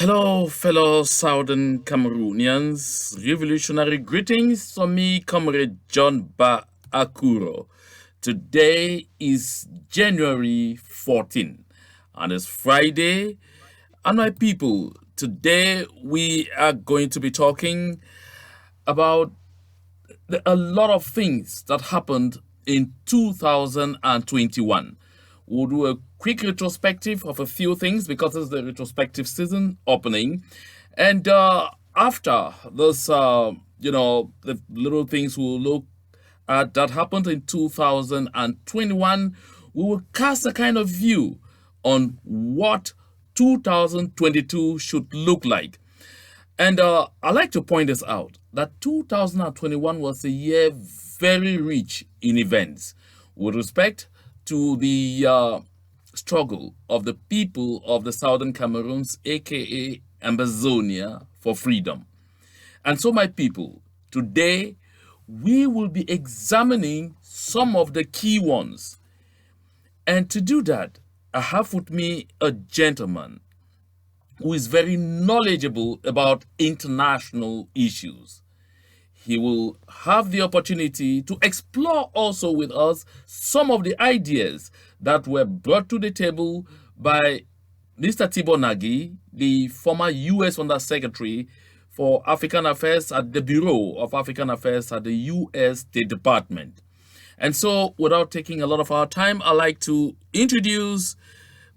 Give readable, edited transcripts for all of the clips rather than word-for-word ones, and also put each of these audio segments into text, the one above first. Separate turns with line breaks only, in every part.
Hello, fellow Southern Cameroonians. Revolutionary greetings from me, Comrade John Ba Akuro. Today is January 14, and it's Friday. And my people, today we are going to be talking about a lot of things that happened in 2021. We'll do a quick retrospective of a few things because it's the retrospective season opening. And after this, the little things we'll look at that happened in 2021, we will cast a kind of view on what 2022 should look like. And I like to point this out that 2021 was a year very rich in events with respect to the struggle of the people of the Southern Cameroons, aka Amazonia, for freedom. And so, my people, today we will be examining some of the key ones. And to do that, I have with me a gentleman who is very knowledgeable about international issues. He will have the opportunity to explore also with us some of the ideas that were brought to the table by Mr. Thibaut Nagy, the former U.S. Undersecretary for African Affairs at the Bureau of African Affairs at the U.S. State Department. And so, without taking a lot of our time, I'd like to introduce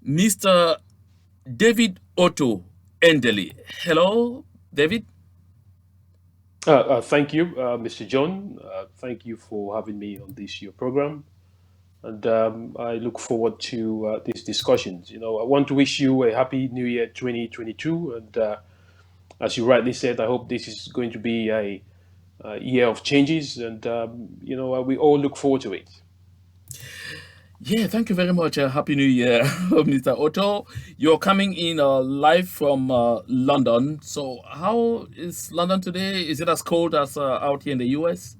Mr. David Otto Endeli. Hello, David.
Thank you, Mr. John. Thank you for having me on this your program, and I look forward to these discussions. I want to wish you a happy New Year 2022, and as you rightly said, I hope this is going to be a year of changes, and we all look forward to it.
Yeah, thank you very much. Happy New Year, Mr. Otto. You're coming in live from London. So, how is London today? Is it as cold as out here in the US?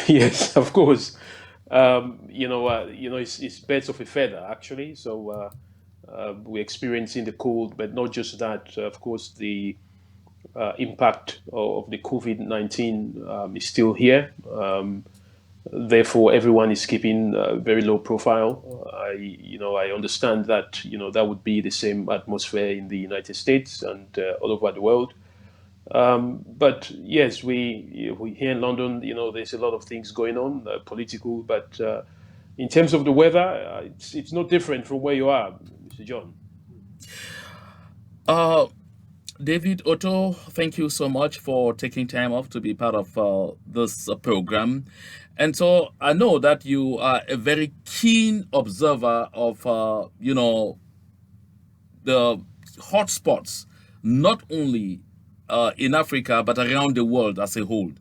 Yes, of course. It's birds of a feather actually. So we're experiencing the cold, but not just that. Of course, the impact of the COVID-19 is still here. Therefore, everyone is keeping very low profile. I understand that that would be the same atmosphere in the United States and all over the world. But yes, we here in London, there's a lot of things going on, political. But in terms of the weather, it's not different from where you are, Mr. John.
Uh, David Otto, thank you so much for taking time off to be part of this program. And so I know that you are a very keen observer of, the hotspots, not only in Africa but around the world as a whole.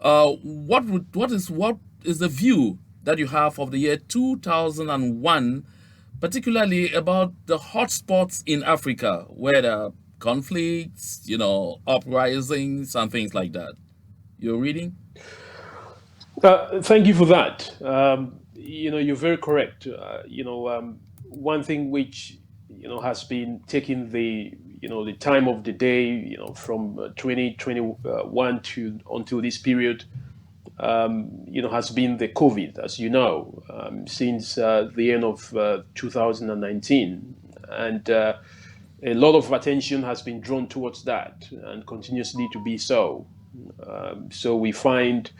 What is the view that you have of the year 2001, particularly about the hotspots in Africa, where there are conflicts, uprisings and things like that? You're reading?
Thank you for that. You're very correct. One thing which has been taking the time of the day, from 2021 to until this period, has been the COVID, as you know, since the end of 2019, and a lot of attention has been drawn towards that, and continuously to be so. So we find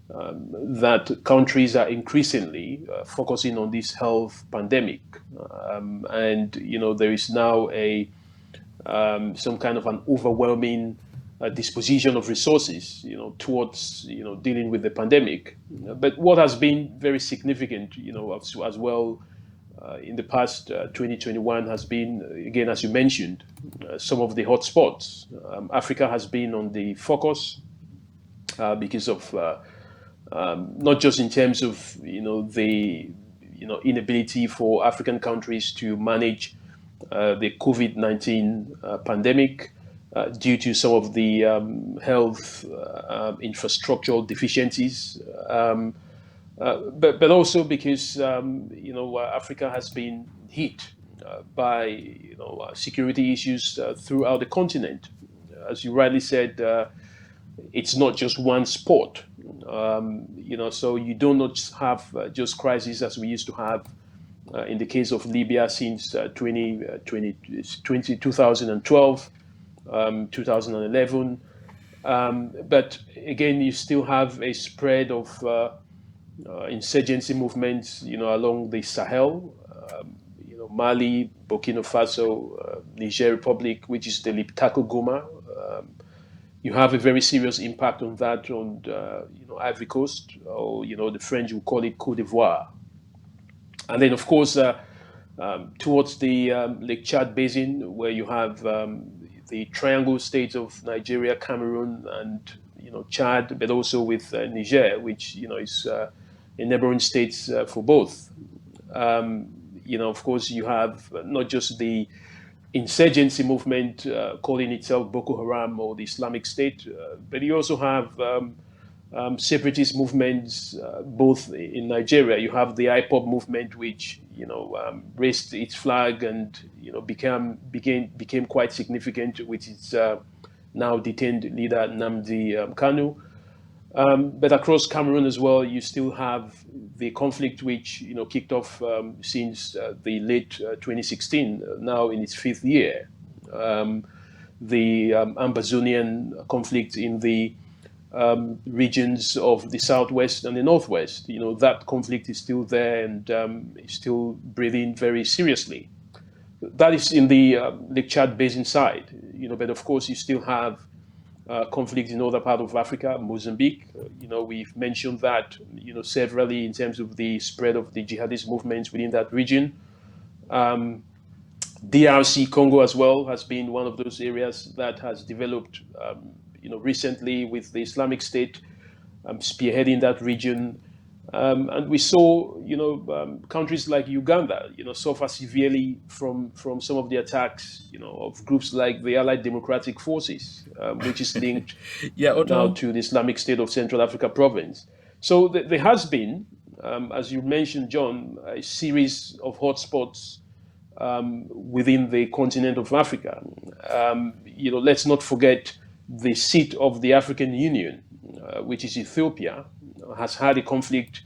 that countries are increasingly focusing on this health pandemic, and there is now a some kind of an overwhelming disposition of resources, towards dealing with the pandemic. But what has been very significant, as well, in the past 2021 has been, again, as you mentioned, some of the hotspots. Africa has been on the focus because of not just in terms of the inability for African countries to manage the COVID-19 pandemic due to some of the health infrastructural deficiencies, but also because Africa has been hit by security issues throughout the continent. As you rightly said, it's not just one sport. So you do not have just crises as we used to have in the case of Libya since 2012, 2011. But again, you still have a spread of insurgency movements, along the Sahel, Mali, Burkina Faso, Niger Republic, which is the Liptako Goma. You have a very serious impact on that on Ivory Coast, or the French will call it Côte d'Ivoire. And then, of course, towards the Lake Chad Basin, where you have the triangle states of Nigeria, Cameroon, and Chad, but also with Niger, which is a neighboring states for both. Of course, you have not just the insurgency movement calling itself Boko Haram or the Islamic State, but you also have separatist movements both in Nigeria. You have the IPOB movement, which raised its flag and became quite significant with its now detained leader Nnamdi Kanu. But across Cameroon as well, you still have the conflict which kicked off since the late 2016, now in its fifth year. The Amazonian conflict in the regions of the southwest and the northwest. That conflict is still there and is still breathing very seriously. That is in the Lake Chad Basin side. But of course you still have conflict in other part of Africa, Mozambique. We've mentioned that severally in terms of the spread of the jihadist movements within that region. DRC Congo as well has been one of those areas that has developed recently with the Islamic State spearheading that region. And we saw, countries like Uganda, suffer severely from some of the attacks, of groups like the Allied Democratic Forces, which is linked
Yeah,
now
Otto.
to the Islamic State of Central Africa province. So there has been, as you mentioned, John, a series of hotspots within the continent of Africa. Let's not forget the seat of the African Union, which is Ethiopia, has had a conflict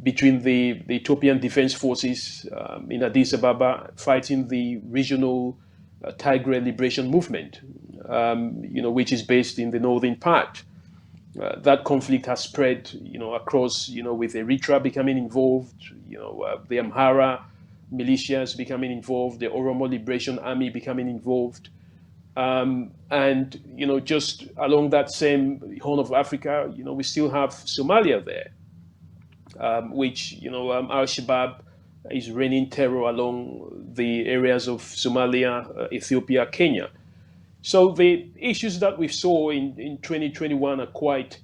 between the Ethiopian Defense Forces in Addis Ababa fighting the regional Tigray Liberation Movement, which is based in the northern part. That conflict has spread, across, with Eritrea becoming involved, the Amhara militias becoming involved, the Oromo Liberation Army becoming involved. And just along that same Horn of Africa, we still have Somalia there, which Al-Shabaab is raining terror along the areas of Somalia, Ethiopia, Kenya. So the issues that we saw in 2021 are quite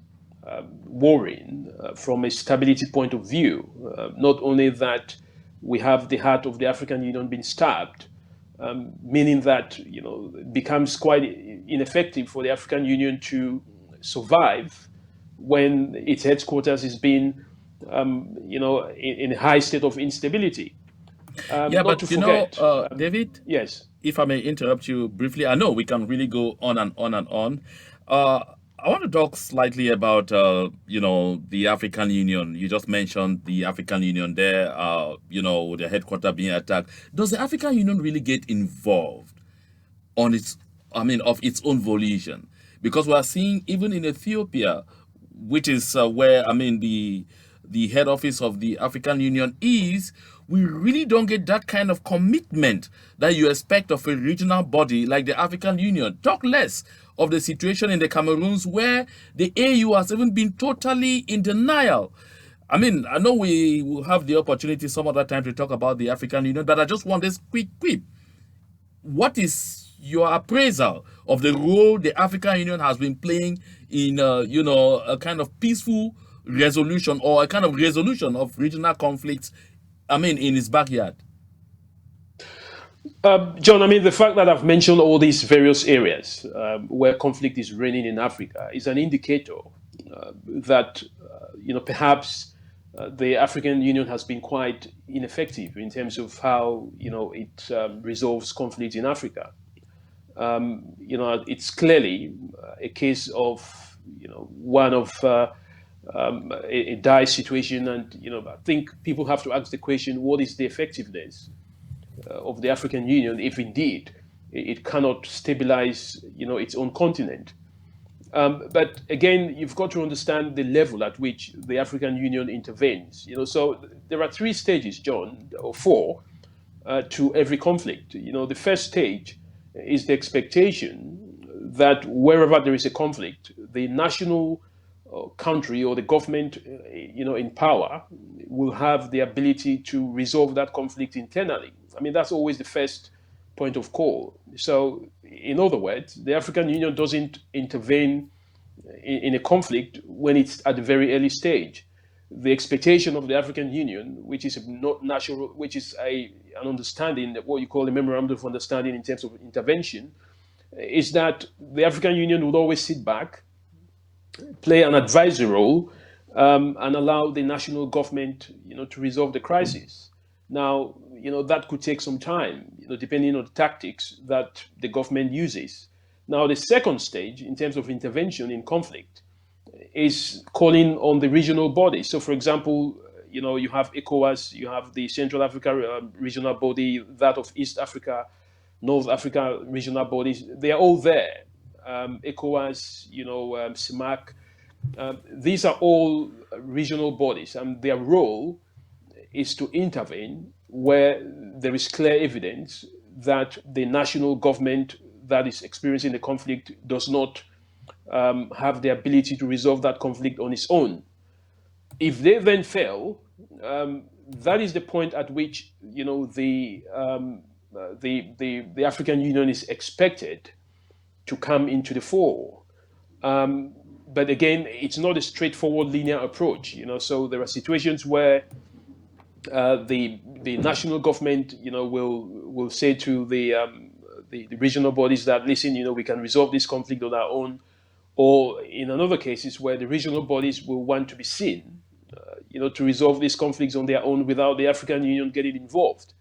worrying from a stability point of view. Not only that we have the heart of the African Union being stabbed, meaning that it becomes quite ineffective for the African Union to survive when its headquarters is being, in a high state of instability.
Yeah,
Not to
but
forget,
David,
yes.
if I may interrupt you briefly, I know we can really go on and on and on. Uh, I want to talk slightly about, the African Union. You just mentioned the African Union there, with the headquarters being attacked. Does the African Union really get involved on of its own volition? Because we are seeing even in Ethiopia, which is where the head office of the African Union is, we really don't get that kind of commitment that you expect of a regional body like the African Union. Talk less of the situation in the Cameroons where the AU has even been totally in denial. I know we will have the opportunity some other time to talk about the African Union, but I just want this quick quip. What is your appraisal of the role the African Union has been playing in, a kind of peaceful resolution or a kind of resolution of regional conflicts, in its backyard?
John, the fact that I've mentioned all these various areas where conflict is reigning in Africa is an indicator that, perhaps the African Union has been quite ineffective in terms of how it resolves conflict in Africa. It's clearly a case of one of a dire situation, and I think people have to ask the question: what is the effectiveness of the African Union if indeed it cannot stabilize its own continent? But again, you've got to understand the level at which the African Union intervenes. So there are three stages, John, or four, to every conflict. The first stage is the expectation that wherever there is a conflict, the national country or the government, in power, will have the ability to resolve that conflict internally. I mean, that's always the first point of call. So, in other words, the African Union doesn't intervene in a conflict when it's at the very early stage. The expectation of the African Union, which is a not national, which is an understanding, what you call a memorandum of understanding in terms of intervention, is that the African Union would always sit back, play an advisory role, and allow the national government, to resolve the crisis. Now, that could take some time, depending on the tactics that the government uses. Now, the second stage, in terms of intervention in conflict, is calling on the regional bodies. So, for example, you have ECOWAS, you have the Central Africa regional body, that of East Africa, North Africa regional bodies. They are all there. ECOWAS, CIMAC. These are all regional bodies, and their role is to intervene where there is clear evidence that the national government that is experiencing the conflict does not have the ability to resolve that conflict on its own. If they then fail, that is the point at which the African Union is expected to come into the fore. But again, it's not a straightforward linear approach. So there are situations where the national government, will say to the regional bodies that, listen, we can resolve this conflict on our own, or in another cases where the regional bodies will want to be seen, to resolve these conflicts on their own without the African Union getting involved.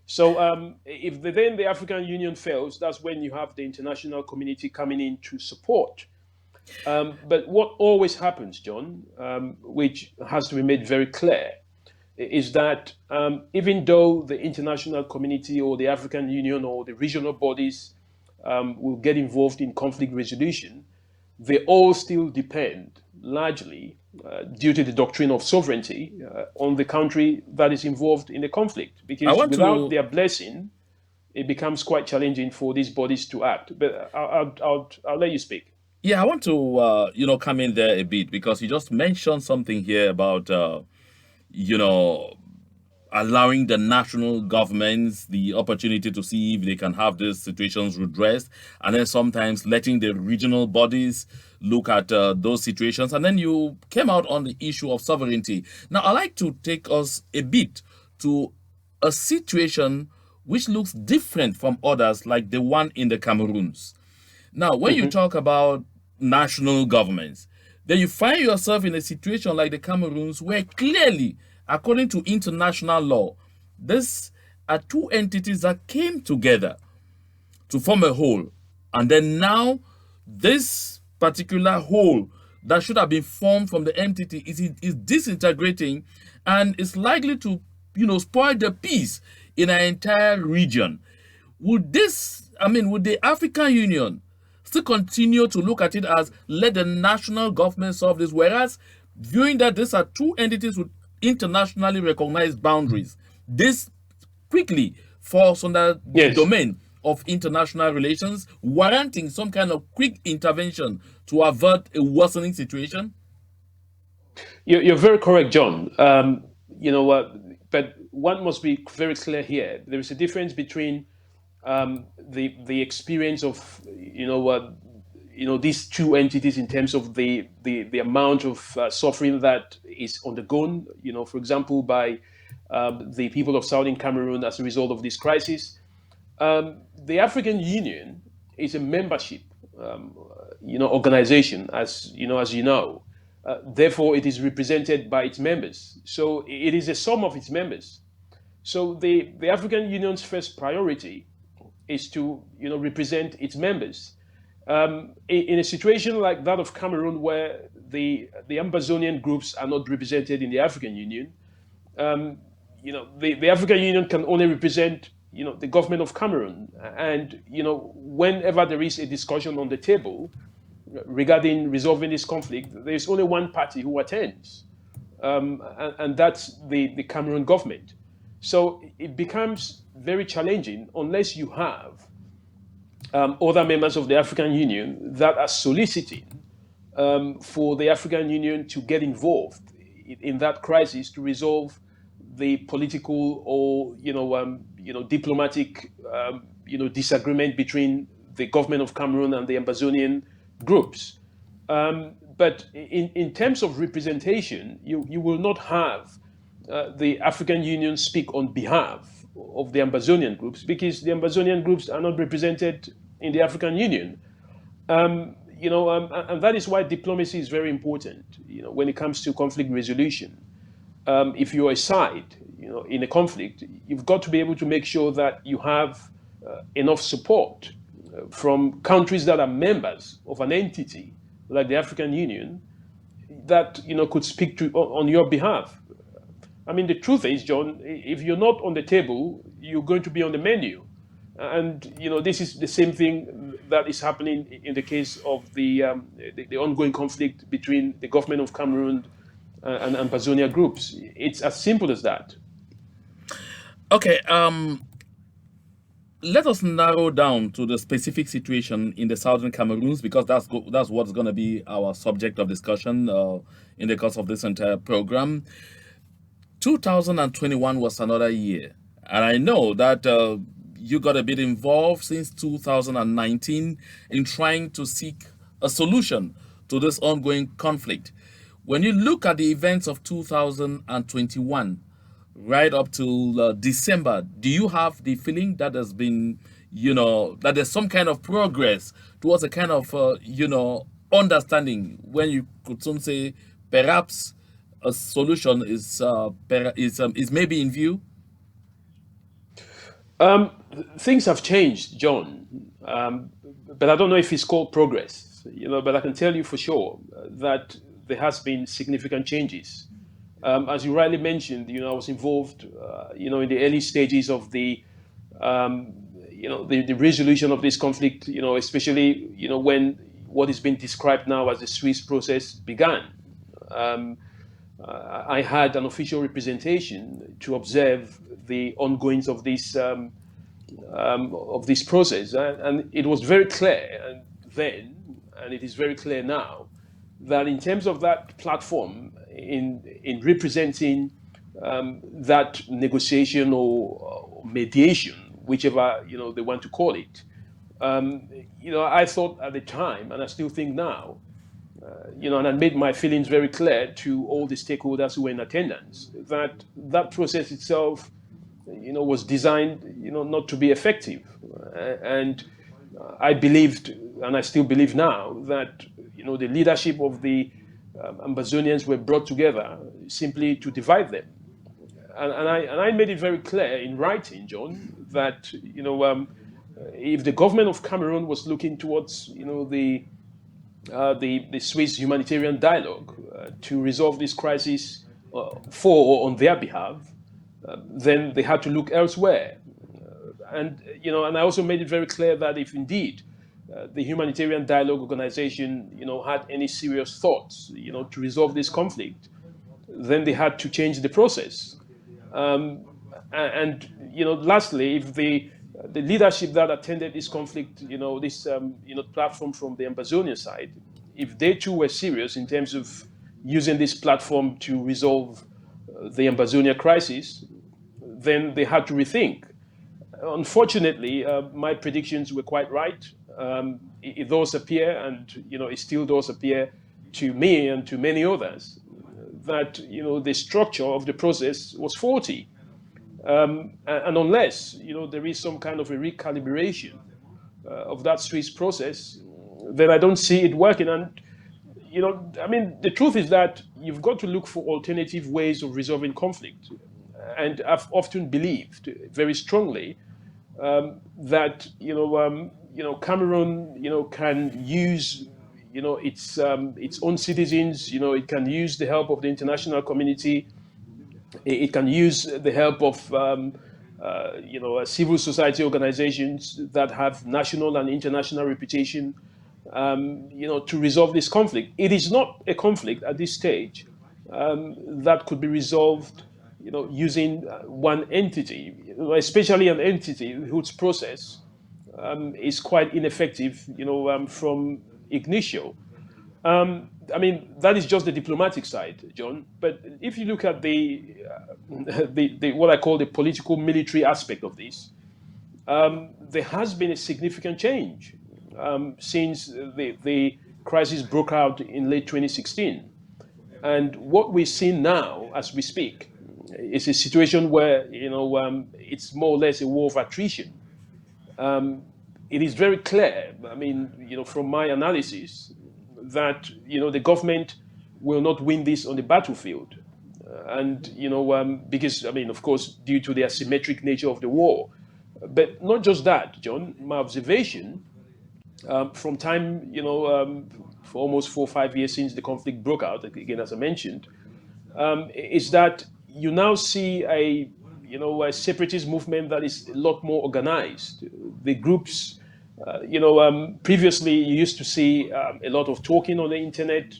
So if then the African Union fails, that's when you have the international community coming in to support. But what always happens, John, which has to be made very clear, is that even though the international community or the African Union or the regional bodies will get involved in conflict resolution, they all still depend largely, due to the doctrine of sovereignty, on the country that is involved in the conflict.
I
Because
want
without
to,
their blessing, it becomes quite challenging for these bodies to act. But I'll let you speak.
yeah, I want to, come in there a bit because you just mentioned something here about, you know, allowing the national governments the opportunity to see if they can have these situations redressed, and then sometimes letting the regional bodies look at those situations. And then you came out on the issue of sovereignty. Now, I like to take us a bit to a situation which looks different from others, like the one in the Cameroons. Now, when you talk about national governments, then you find yourself in a situation like the Cameroons, where clearly, according to international law, these are two entities that came together to form a whole. And then now, this particular whole that should have been formed from the entity is disintegrating, and is likely to, spoil the peace in an entire region. Would the African Union still continue to look at it as let the national government solve this, whereas viewing that these are two entities with internationally recognized boundaries, this quickly falls under the
Yes.
domain of international relations, warranting some kind of quick intervention to avert a worsening situation?
You're very correct, John. You know what? But one must be very clear here. There is a difference between the experience of what these two entities in terms of the amount of suffering that is undergone. For example, by the people of Southern Cameroon as a result of this crisis. The African Union is a membership, organization, as you know. Therefore, it is represented by its members. So it is a sum of its members. So the African Union's first priority is to represent its members. In a situation like that of Cameroon, where the Ambazonian groups are not represented in the African Union, the African Union can only represent the government of Cameroon. And whenever there is a discussion on the table regarding resolving this conflict, there is only one party who attends, and that's the Cameroon government. So it becomes very challenging unless you have other members of the African Union that are soliciting for the African Union to get involved in that crisis to resolve the political or diplomatic disagreement between the government of Cameroon and the Ambazonian groups. But in terms of representation, you will not have the African Union speak on behalf of the Ambazonian groups, because the Ambazonian groups are not represented in the African Union. And that is why diplomacy is very important. When it comes to conflict resolution, if you're a side, in a conflict, you've got to be able to make sure that you have enough support from countries that are members of an entity like the African Union that could speak to on your behalf. I mean, the truth is, John, if you're not on the table, you're going to be on the menu. And this is the same thing that is happening in the case of the ongoing conflict between the government of Cameroon and Ambazonia groups. It's as simple as that.
Okay, let us narrow down to the specific situation in the southern Cameroons, because that's what's going to be our subject of discussion in the course of this entire program. 2021 was another year, and I know that you got a bit involved since 2019 in trying to seek a solution to this ongoing conflict. When you look at the events of 2021, right up till December, do you have the feeling that there's been, that there's some kind of progress towards a kind of, understanding, when you could some say perhaps a solution is maybe in view?
Things have changed, John, but I don't know if it's called progress. But I can tell you for sure that there has been significant changes. As you rightly mentioned, I was involved, in the early stages of the resolution of this conflict. Especially, when what is being described now as the Swiss process began. I had an official representation to observe the ongoings of this process, and it was very clear then, and it is very clear now, that in terms of that platform in representing that negotiation or mediation, whichever they want to call it, I thought at the time, and I still think now, and I made my feelings very clear to all the stakeholders who were in attendance, that that process itself, was designed, not to be effective. And I believed, and I still believe now, that, the leadership of the Ambazonians were brought together simply to divide them. And I made it very clear in writing, John, that, if the government of Cameroon was looking towards, the Swiss humanitarian dialogue to resolve this crisis for or on their behalf, then they had to look elsewhere. And I also made it very clear that if indeed the Humanitarian Dialogue Organization, had any serious thoughts, to resolve this conflict, then they had to change the process. Lastly, if the leadership that attended this conflict, this platform from the Ambazonian side, if they too were serious in terms of using this platform to resolve the Ambazonia crisis, then they had to rethink. Unfortunately, my predictions were quite right. It does appear, and it still does appear to me and to many others, that the structure of the process was faulty. And unless there is some kind of a recalibration of that Swiss process, then I don't see it working. And I mean, the truth is that you've got to look for alternative ways of resolving conflict. And I've often believed very strongly that Cameroon can use its own citizens. It can use the help of the international community. It can use the help of civil society organizations that have national and international reputation, to resolve this conflict. It is not a conflict at this stage that could be resolved, using one entity, especially an entity whose process is quite ineffective, from initio. I mean, that is just the diplomatic side, John. But if you look at the what I call the political military aspect of this, there has been a significant change since the crisis broke out in late 2016. And what we're seeing now, as we speak, is a situation where it's more or less a war of attrition. It is very clear. I mean, from my analysis, that the government will not win this on the battlefield, and because I mean, of course, due to the asymmetric nature of the war. But not just that, John. My observation from time, for almost 4 or 5 years since the conflict broke out, again as I mentioned, is that you now see a separatist movement that is a lot more organized. The groups, previously you used to see a lot of talking on the internet,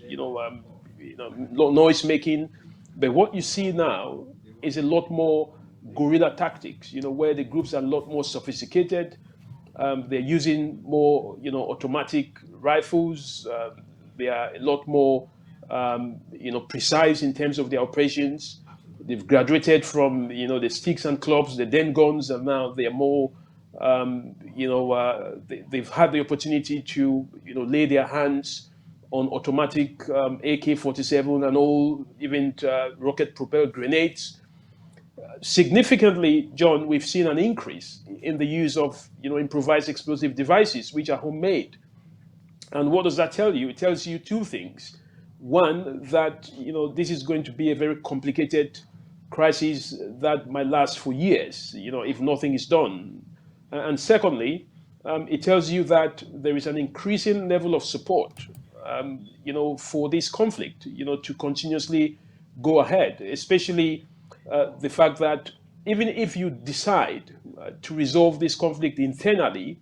noise making, but what you see now is a lot more guerrilla tactics. Where the groups are a lot more sophisticated. They're using more, automatic rifles. They are a lot more, precise in terms of their operations. They've graduated from, the sticks and clubs, the den guns, and now they are more, they've had the opportunity to, lay their hands on automatic AK-47 and all, even rocket-propelled grenades. Significantly, John, we've seen an increase in the use of, improvised explosive devices, which are homemade. And what does that tell you? It tells you two things. One, that this is going to be a very complicated crisis that might last for years, if nothing is done. And secondly, it tells you that there is an increasing level of support, for this conflict, to continuously go ahead, especially the fact that even if you decide to resolve this conflict internally,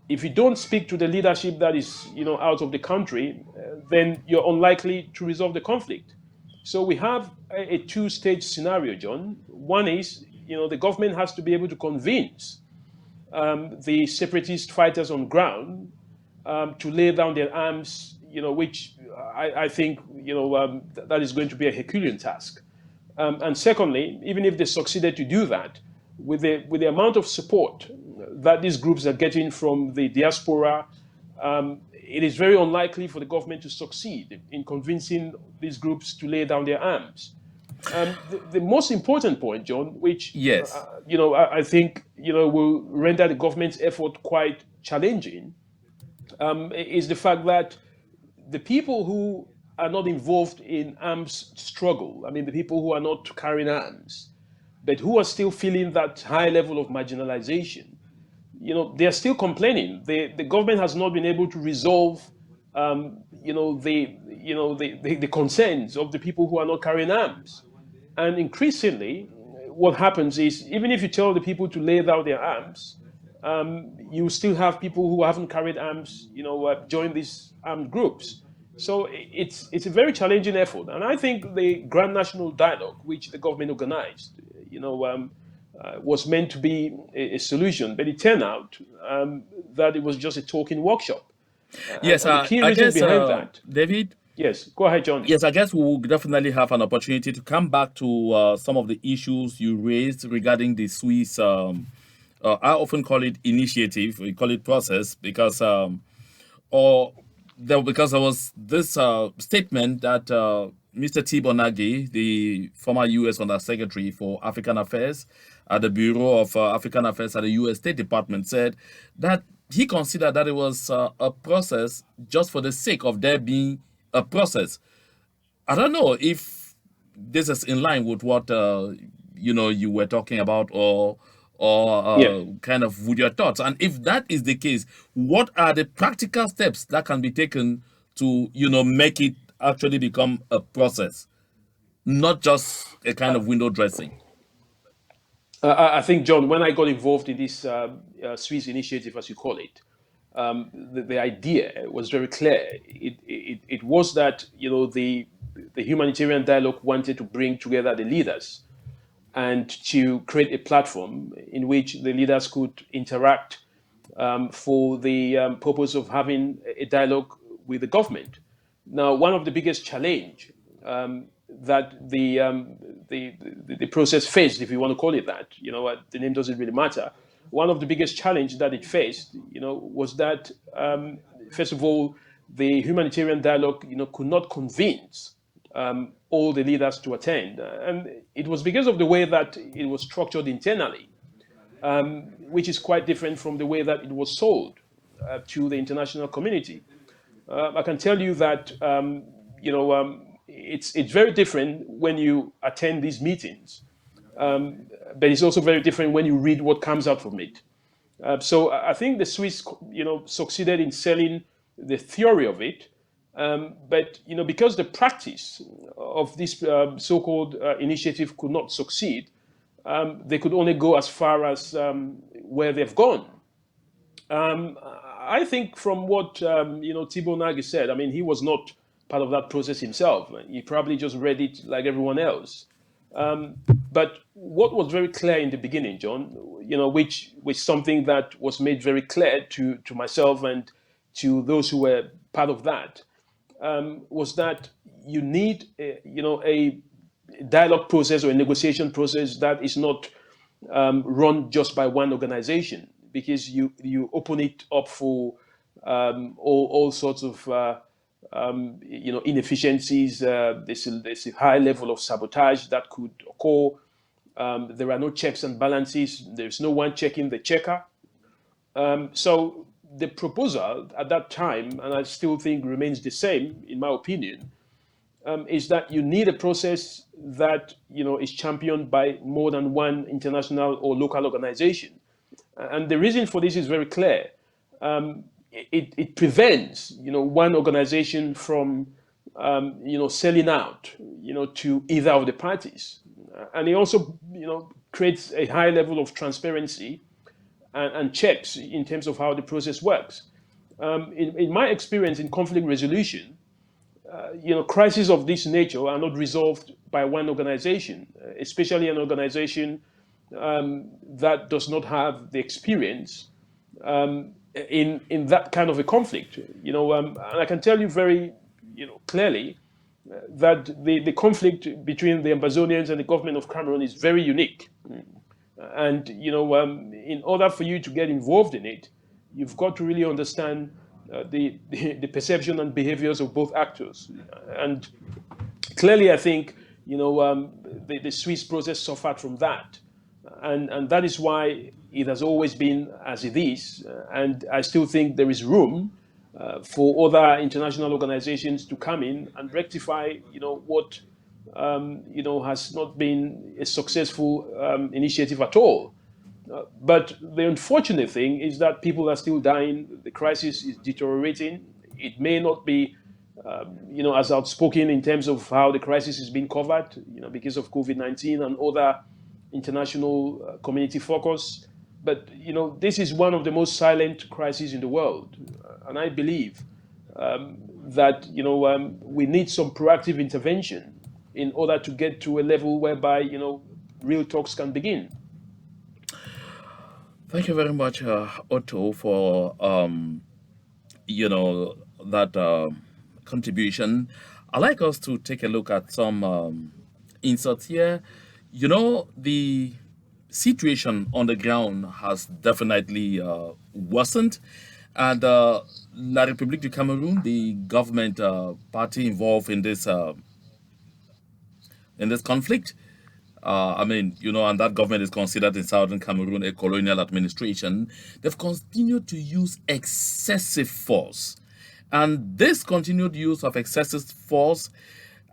if you don't speak to the leadership that is, out of the country, then you're unlikely to resolve the conflict. So we have a two-stage scenario, John. One is, the government has to be able to convince the separatist fighters on ground to lay down their arms, which I think, that is going to be a Herculean task. And secondly, even if they succeeded to do that, with the amount of support that these groups are getting from the diaspora, it is very unlikely for the government to succeed in convincing these groups to lay down their arms. The most important point, John, which
Yes.
I think will render the government's effort quite challenging, is the fact that the people who are not involved in arms struggle, I mean, the people who are not carrying arms, but who are still feeling that high level of marginalization, they are still complaining. The government has not been able to resolve, the concerns of the people who are not carrying arms. And increasingly, what happens is, even if you tell the people to lay down their arms, you still have people who haven't carried arms, join these armed groups. So it's a very challenging effort. And I think the Grand National Dialogue, which the government organized, was meant to be a solution, but it turned out that it was just a talking workshop.
Yes,
And the key
I
reason
guess,
behind that,
David,
yes, go ahead, John.
yes, I guess we will definitely have an opportunity to come back to some of the issues you raised regarding the Swiss. I often call it initiative, we call it process, because or because there was this statement that Mr. Tibor Nagy, the former U.S. Undersecretary for African Affairs at the Bureau of African Affairs at the U.S. State Department, said that he considered that it was a process just for the sake of there being a process. I don't know if this is in line with what you were talking about, or
Yeah.
kind of with your thoughts. And if that is the case, what are the practical steps that can be taken to make it actually become a process, not just a kind of window dressing?
I think, John, when I got involved in this Swiss initiative, as you call it, the idea was very clear. It was that the humanitarian dialogue wanted to bring together the leaders and to create a platform in which the leaders could interact for the purpose of having a dialogue with the government. Now, one of the biggest challenge that the process faced, if you want to call it that, the name doesn't really matter. One of the biggest challenge that it faced, was that first of all, the humanitarian dialogue, could not convince all the leaders to attend, and it was because of the way that it was structured internally, which is quite different from the way that it was sold to the international community. I can tell you that it's very different when you attend these meetings, but it's also very different when you read what comes out from it. So I think the Swiss, succeeded in selling the theory of it, but because the practice of this so-called initiative could not succeed, they could only go as far as where they've gone. Um, I think from what Thibault Nagy said, I mean, he was not part of that process himself. He probably just read it like everyone else. But what was very clear in the beginning, John, which something that was made very clear to myself and to those who were part of that, was that you need a dialogue process or a negotiation process that is not run just by one organization, because you open it up for all sorts of inefficiencies. There's a high level of sabotage that could occur. There are no checks and balances. There's no one checking the checker. So the proposal at that time, and I still think remains the same in my opinion, is that you need a process that is championed by more than one international or local organization. And the reason for this is very clear. It prevents one organization from selling out to either of the parties, and it also creates a high level of transparency and checks in terms of how the process works. In my experience in conflict resolution, crises of this nature are not resolved by one organization, especially an organization that does not have the experience in that kind of a conflict. And I can tell you very clearly that the conflict between the Ambazonians and the government of Cameroon is very unique. And in order for you to get involved in it, you've got to really understand the perception and behaviors of both actors. And clearly, I think the Swiss process suffered from that, and that is why it has always been as it is. And I still think there is room for other international organizations to come in and rectify, what has not been a successful initiative at all. But the unfortunate thing is that people are still dying. The crisis is deteriorating. It may not be, as outspoken in terms of how the crisis is being covered, because of COVID-19 and other international community focus. But this is one of the most silent crises in the world, and I believe that we need some proactive intervention in order to get to a level whereby real talks can begin.
Thank you very much, Otto, for that contribution. I'd like us to take a look at some inserts here. The situation on the ground has definitely worsened, and La République du Cameroon, the government party involved in this conflict, I mean, and that government is considered in southern Cameroon a colonial administration. They've continued to use excessive force, And this continued use of excessive force,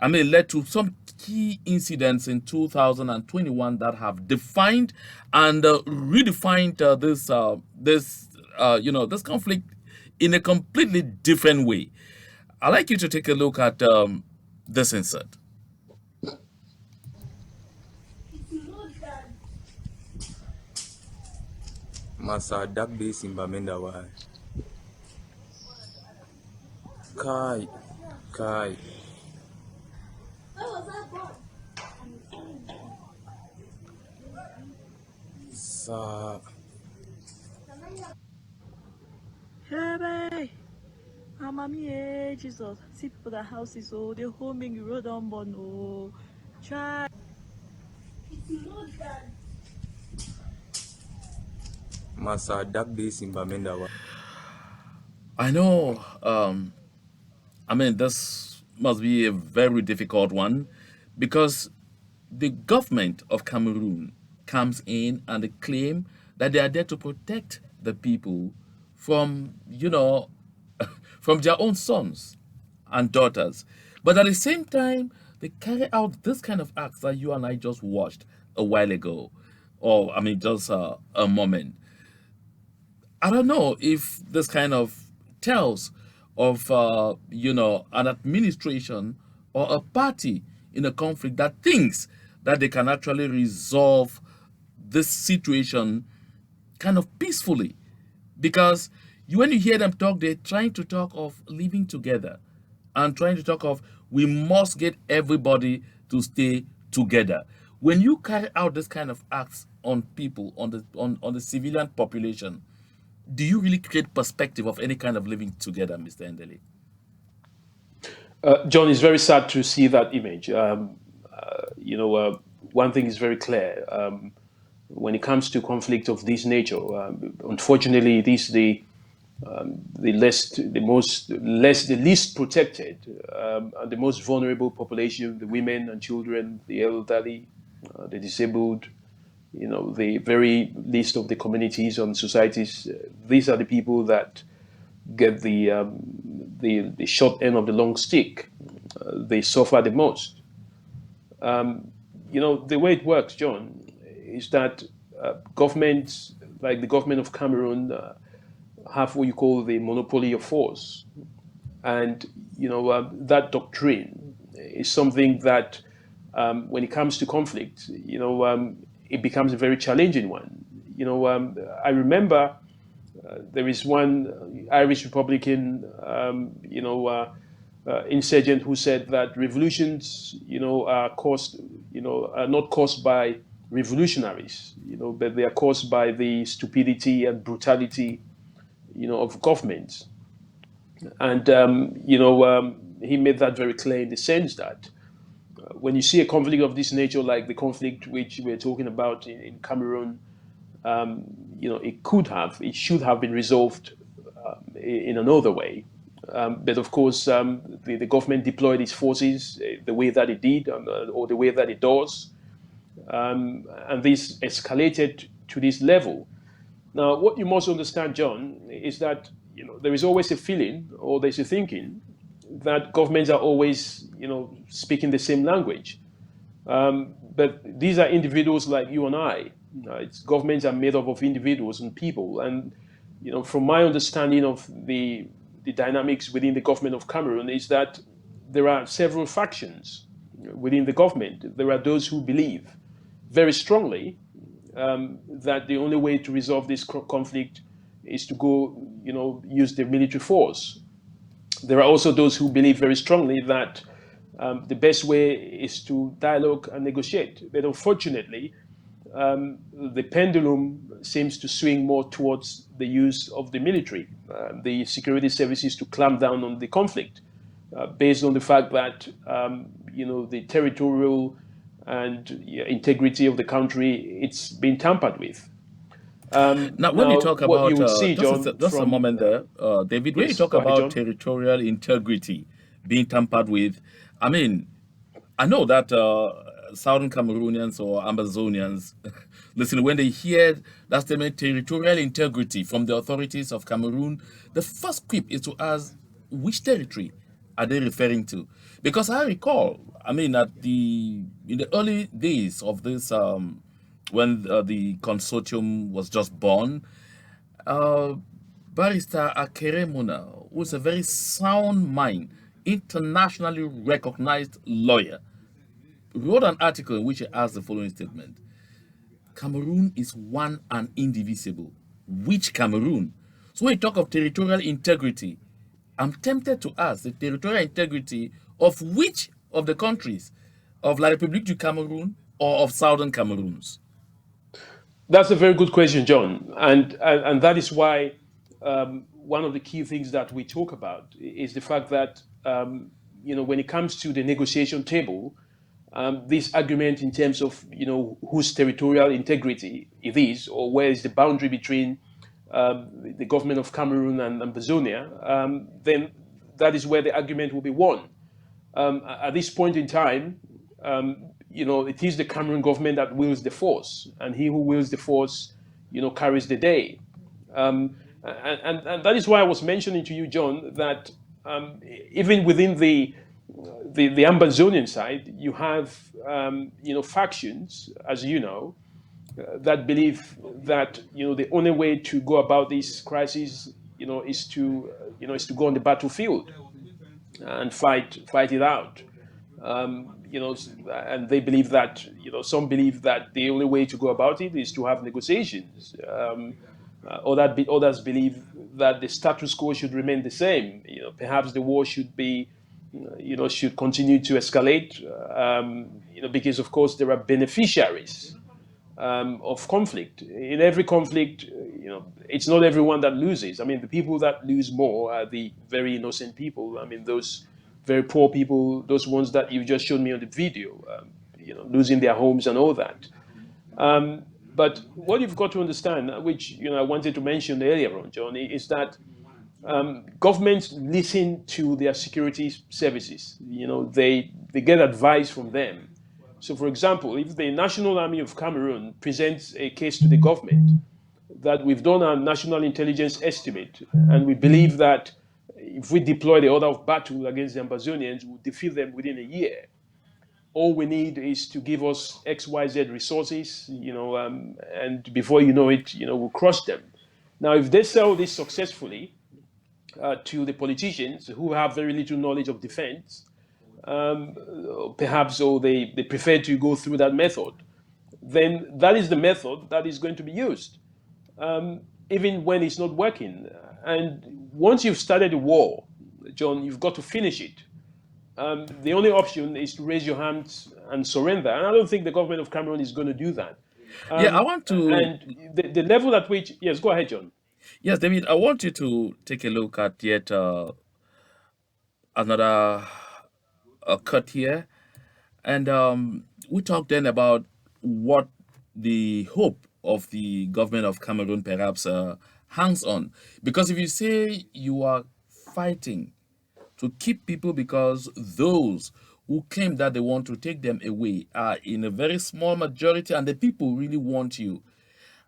led to some key incidents in 2021 that have defined and redefined this conflict in a completely different way. I'd like you to take a look at this insert.
Masa Dagbe Simbamenda wa Kai Kai Sa
Hey, mommy, Jesus. See people that houses, oh, they homing you road on born, oh. Try.
Masa Dagbe Simbamenda wa
I know, this must be a very difficult one because the government of Cameroon comes in and they claim that they are there to protect the people from, from their own sons and daughters. But at the same time, they carry out this kind of acts that you and I just watched a while ago, or just a moment. I don't know if this kind of tells of an administration or a party in a conflict that thinks that they can actually resolve this situation kind of peacefully, because when you hear them talk, they're trying to talk of living together and trying to talk of we must get everybody to stay together. When you carry out this kind of acts on people, on the civilian population, do you really create perspective of any kind of living together, Mr. Endele?
John, it's very sad to see that image. One thing is very clear. When it comes to conflict of this nature, unfortunately, it is the least protected and the most vulnerable population: the women and children, the elderly, the disabled. The very least of the communities and societies. These are the people that get the short end of the long stick. They suffer the most. The way it works, John, is that governments, like the government of Cameroon, have what you call the monopoly of force, and that doctrine is something that, when it comes to conflict, it becomes a very challenging one. I remember there is one Irish Republican, insurgent who said that revolutions, are not caused by revolutionaries, but they are caused by the stupidity and brutality, of governments. And he made that very clear in the sense that when you see a conflict of this nature, like the conflict which we're talking about in Cameroon, it should have been resolved in another way. But of course, the government deployed its forces the way that it did, or the way that it does, and this escalated to this level. Now, what you must understand, John, is that there is always a feeling, or there's a thinking, that governments are always speaking the same language. But these are individuals like you and I. Governments are made up of individuals and people. And from my understanding of the dynamics within the government of Cameroon, is that there are several factions within the government. There are those who believe very strongly that the only way to resolve this conflict is to go, use the military force. There are also those who believe very strongly that the best way is to dialogue and negotiate. But unfortunately, the pendulum seems to swing more towards the use of the military, the security services, to clamp down on the conflict, based on the fact that the territorial and integrity of the country, it's been tampered with.
Now, when you
Now,
talk
what you
about
would see,
just
John,
just a
from
moment there, David, when you
yes,
talk
go ahead,
about
John.
territorial integrity being tampered with, I mean, I know that Southern Cameroonians or Amazonians, listen, when they hear that statement, territorial integrity from the authorities of Cameroon, the first quip is to ask, which territory are they referring to? Because I recall, I mean, in the early days of this, when the consortium was just born, uh, Barrister Akeremona, who is a very sound mind, internationally recognized lawyer, wrote an article in which he asked the following statement: Cameroon is one and indivisible. Which Cameroon? So when you talk of territorial integrity, I'm tempted to ask the territorial integrity of which of the countries, of La République du Cameroon or of Southern Cameroons?
That's a very good question, John, and that is why one of the key things that we talk about is the fact that when it comes to the negotiation table, this argument in terms of whose territorial integrity it is, or where is the boundary between the government of Cameroon and Ambazonia, then that is where the argument will be won. At this point in time, it is the Cameroon government that wills the force, and he who wills the force, carries the day. And that is why I was mentioning to you, John, that even within the Ambazonian side, you have factions, as you know, that believe that the only way to go about this crisis, is to go on the battlefield and fight it out. And they believe that some believe that the only way to go about it is to have negotiations. Others believe that the status quo should remain the same. Perhaps the war should continue to escalate. Because of course there are beneficiaries of conflict. In every conflict, it's not everyone that loses. I mean, the people that lose more are the very innocent people. I mean, those very poor people, those ones that you just showed me on the video, losing their homes and all that. But what you've got to understand, which I wanted to mention earlier on, John, is that governments listen to their security services. They get advice from them. So, for example, if the National Army of Cameroon presents a case to the government that we've done a national intelligence estimate, and we believe that if we deploy the order of battle against the Ambazonians, we'll defeat them within a year. All we need is to give us XYZ resources, and before you know it, we'll crush them. Now, if they sell this successfully to the politicians who have very little knowledge of defense, perhaps, or they prefer to go through that method, then that is the method that is going to be used, even when it's not working. And once you've started a war, John, you've got to finish it. The only option is to raise your hands and surrender. And I don't think the government of Cameroon is going to do that.
Yeah, I want to.
And the level at which, yes, go ahead, John.
Yes, David, I want you to take a look at yet another cut here. And we talked then about what the hope of the government of Cameroon perhaps hangs on. Because if you say you are fighting to keep people because those who claim that they want to take them away are in a very small majority and the people really want you,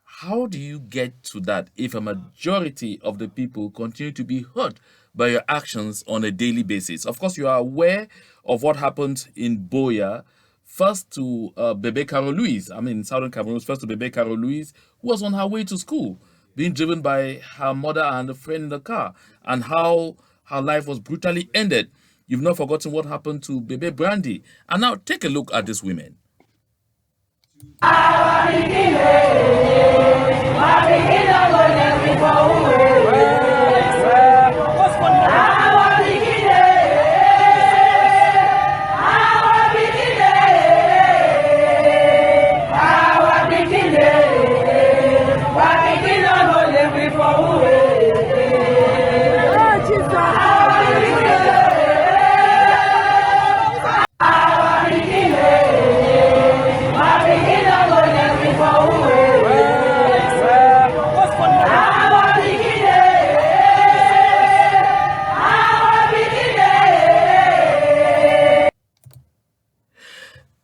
how do you get to that if a majority of the people continue to be hurt by your actions on a daily basis? Of course, you are aware of what happened in Boya, first to Bebe Caro Louise, I mean, Southern Cameroon, first to Bebe Caro Louise, who was on her way to school, being driven by her mother and a friend in the car, and how her life was brutally ended. You've not forgotten what happened to Bebe Brandy. And now take a look at these women.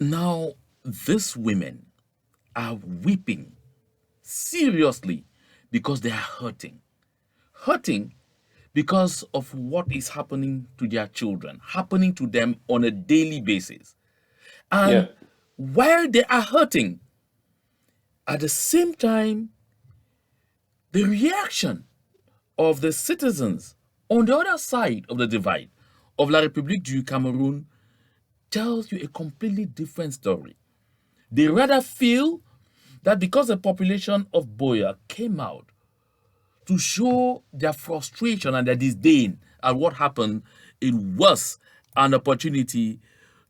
Now, these women are weeping seriously because they are hurting. Hurting because of what is happening to their children, happening to them on a daily basis.
Yeah.
And while they are hurting, at the same time, the reaction of the citizens on the other side of the divide of La République du Cameroun tells you a completely different story. They rather feel that because the population of Boya came out to show their frustration and their disdain at what happened, it was an opportunity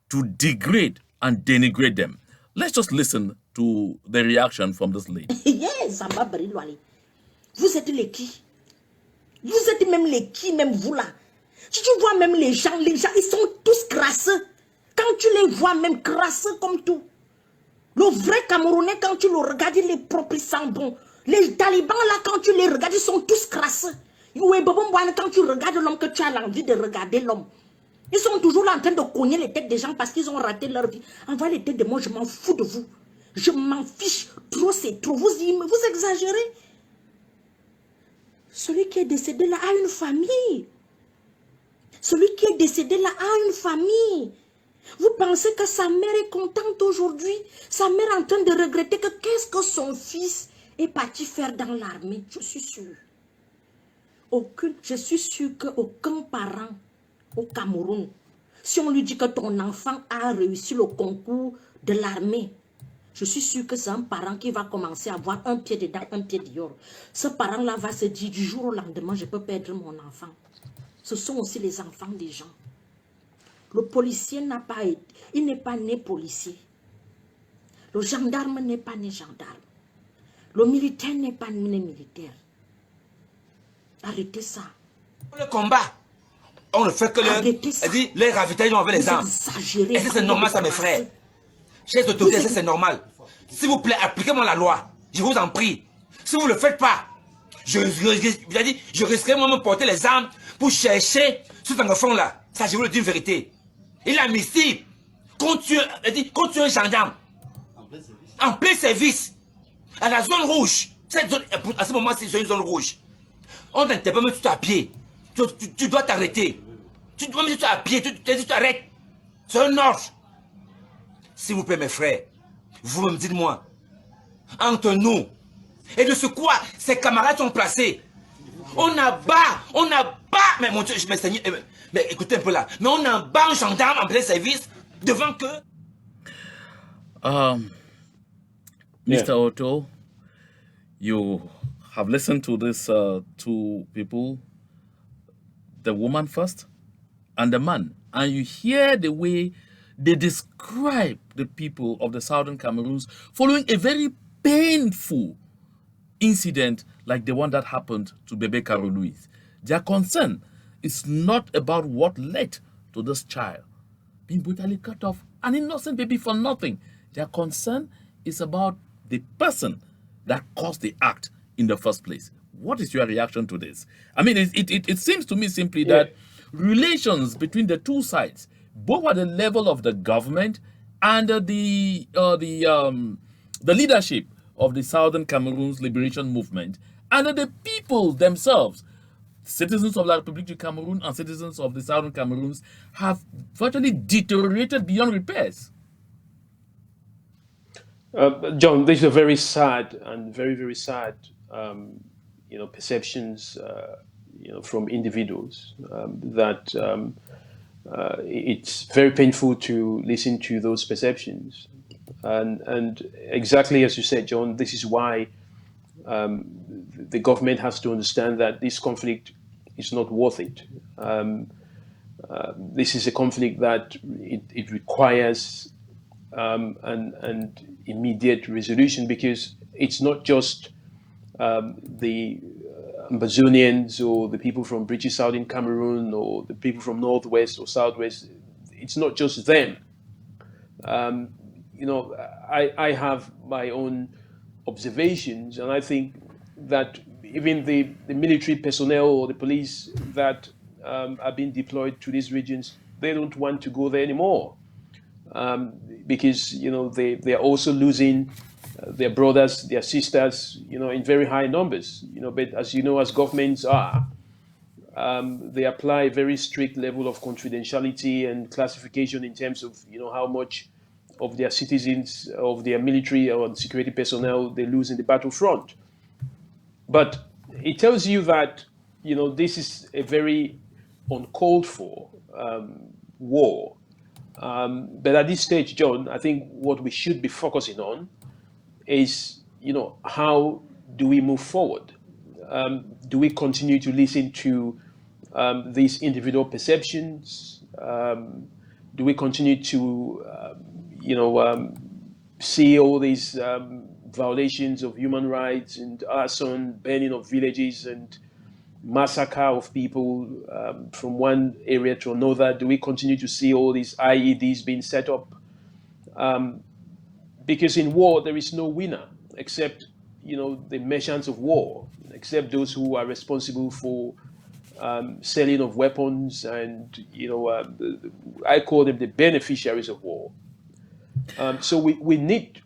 to degrade and denigrate them. Let's just listen to the reaction from this lady.
Yes, Zamba Barilwale. Vous êtes les qui? Vous êtes même les qui, même vous là? Si tu vois même les gens, ils sont tous crasseux. Quand tu les vois même crasseux comme tout. Le vrai Camerounais, quand tu le regardes, il est propre, il sent bon. Les talibans là, quand tu les regardes, ils sont tous crasseux. Quand tu regardes l'homme, que tu as l'envie de regarder l'homme. Ils sont toujours là en train de cogner les têtes des gens parce qu'ils ont raté leur vie. Envoie les têtes de moi, je m'en fous de vous. Je m'en fiche. Trop, c'est trop. Vous exagérez. Celui qui est décédé là a une famille. Celui qui est décédé là a une famille. Vous pensez que sa mère est contente aujourd'hui? Sa mère est en train de regretter que qu'est-ce que son fils est parti faire dans l'armée? Je suis sûre. Je suis sûre qu'aucun parent au Cameroun, si on lui dit que ton enfant a réussi le concours de l'armée, je suis sûre que c'est un parent qui va commencer à avoir un pied dedans, un pied dehors. Ce parent-là va se dire du jour au lendemain, je peux perdre mon enfant. Ce sont aussi les enfants des gens. Le policier n'a pas été, il n'est pas né policier. Le gendarme n'est pas né gendarme. Le militaire n'est pas né militaire. Arrêtez ça.
Le combat, on ne fait que les ravitaillements avec les armes. Et ça c'est normal ça mes frères. Chers autorités, ça c'est normal. S'il vous plaît, appliquez-moi la loi. Je vous en prie. Si vous ne le faites pas, je risquerai moi-même porter les armes pour chercher ce enfant-là. Ça, je vous le dis une vérité. Il a amnistie contre un gendarme en plein service à la zone rouge. Cette zone, à ce moment, c'est une zone rouge. On t'interpelle, mais tu es à pied. Tu dois t'arrêter. Tu dois mettre à pied, tu t'arrêtes. C'est un ordre. S'il vous plaît, mes frères, vous me dites-moi, entre nous, et de ce quoi ces camarades sont placés. On abat, mais mon Dieu, mais écoutez un peu là, mais on abat un gendarme en plein service devant que...
Mr. Otto, you have listened to these two people, the woman first and the man, and you hear the way they describe the people of the southern Cameroons following a very painful incident like the one that happened to Bebe Caro Louise. Their concern is not about what led to this child being brutally cut off, an innocent baby for nothing. Their concern is about the person that caused the act in the first place. What is your reaction to this? I mean, it seems to me simply that relations between the two sides, both at the level of the government and the leadership of the Southern Cameroon's liberation movement, and the people themselves, citizens of La République du Cameroun and citizens of the Southern Cameroons, have virtually deteriorated beyond repairs.
John, these are very sad and very, very sad, perceptions, from individuals that it's very painful to listen to those perceptions. And exactly as you said, John, this is why the government has to understand that this conflict is not worth it. This is a conflict that it requires an immediate resolution, because it's not just the Amazonians or the people from British Southern Cameroon or the people from Northwest or Southwest. It's not just them. I have my own observations, and I think that even the military personnel or the police that are being deployed to these regions, they don't want to go there anymore, because they are also losing their brothers, their sisters, in very high numbers. But as you know, as governments are, They apply a very strict level of confidentiality and classification in terms of how much of their citizens, of their military or security personnel they lose in the battlefront. But it tells you that this is a very uncalled for war. But at this stage, John, I think what we should be focusing on is how do we move forward? Do we continue to listen to these individual perceptions? Do we continue to see all these violations of human rights and arson, burning of villages and massacre of people from one area to another? Do we continue to see all these IEDs being set up? Because in war, there is no winner except the merchants of war, except those who are responsible for selling of weapons, and I call them the beneficiaries of war. So we need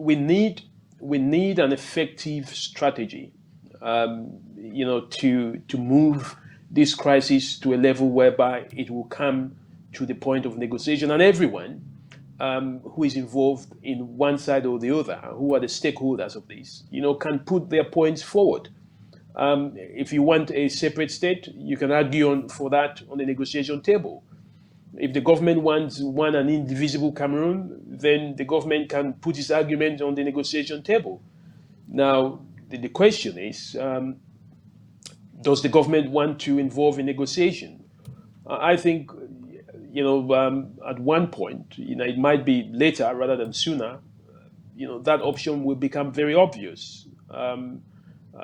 an effective strategy, to move this crisis to a level whereby it will come to the point of negotiation, and everyone who is involved in one side or the other, who are the stakeholders of this, can put their points forward. If you want a separate state, you can argue for that on the negotiation table. If the government wants an indivisible Cameroon, then the government can put its argument on the negotiation table. Now, the question is, does the government want to involve in negotiation? I think, at one point, it might be later rather than sooner, that option will become very obvious.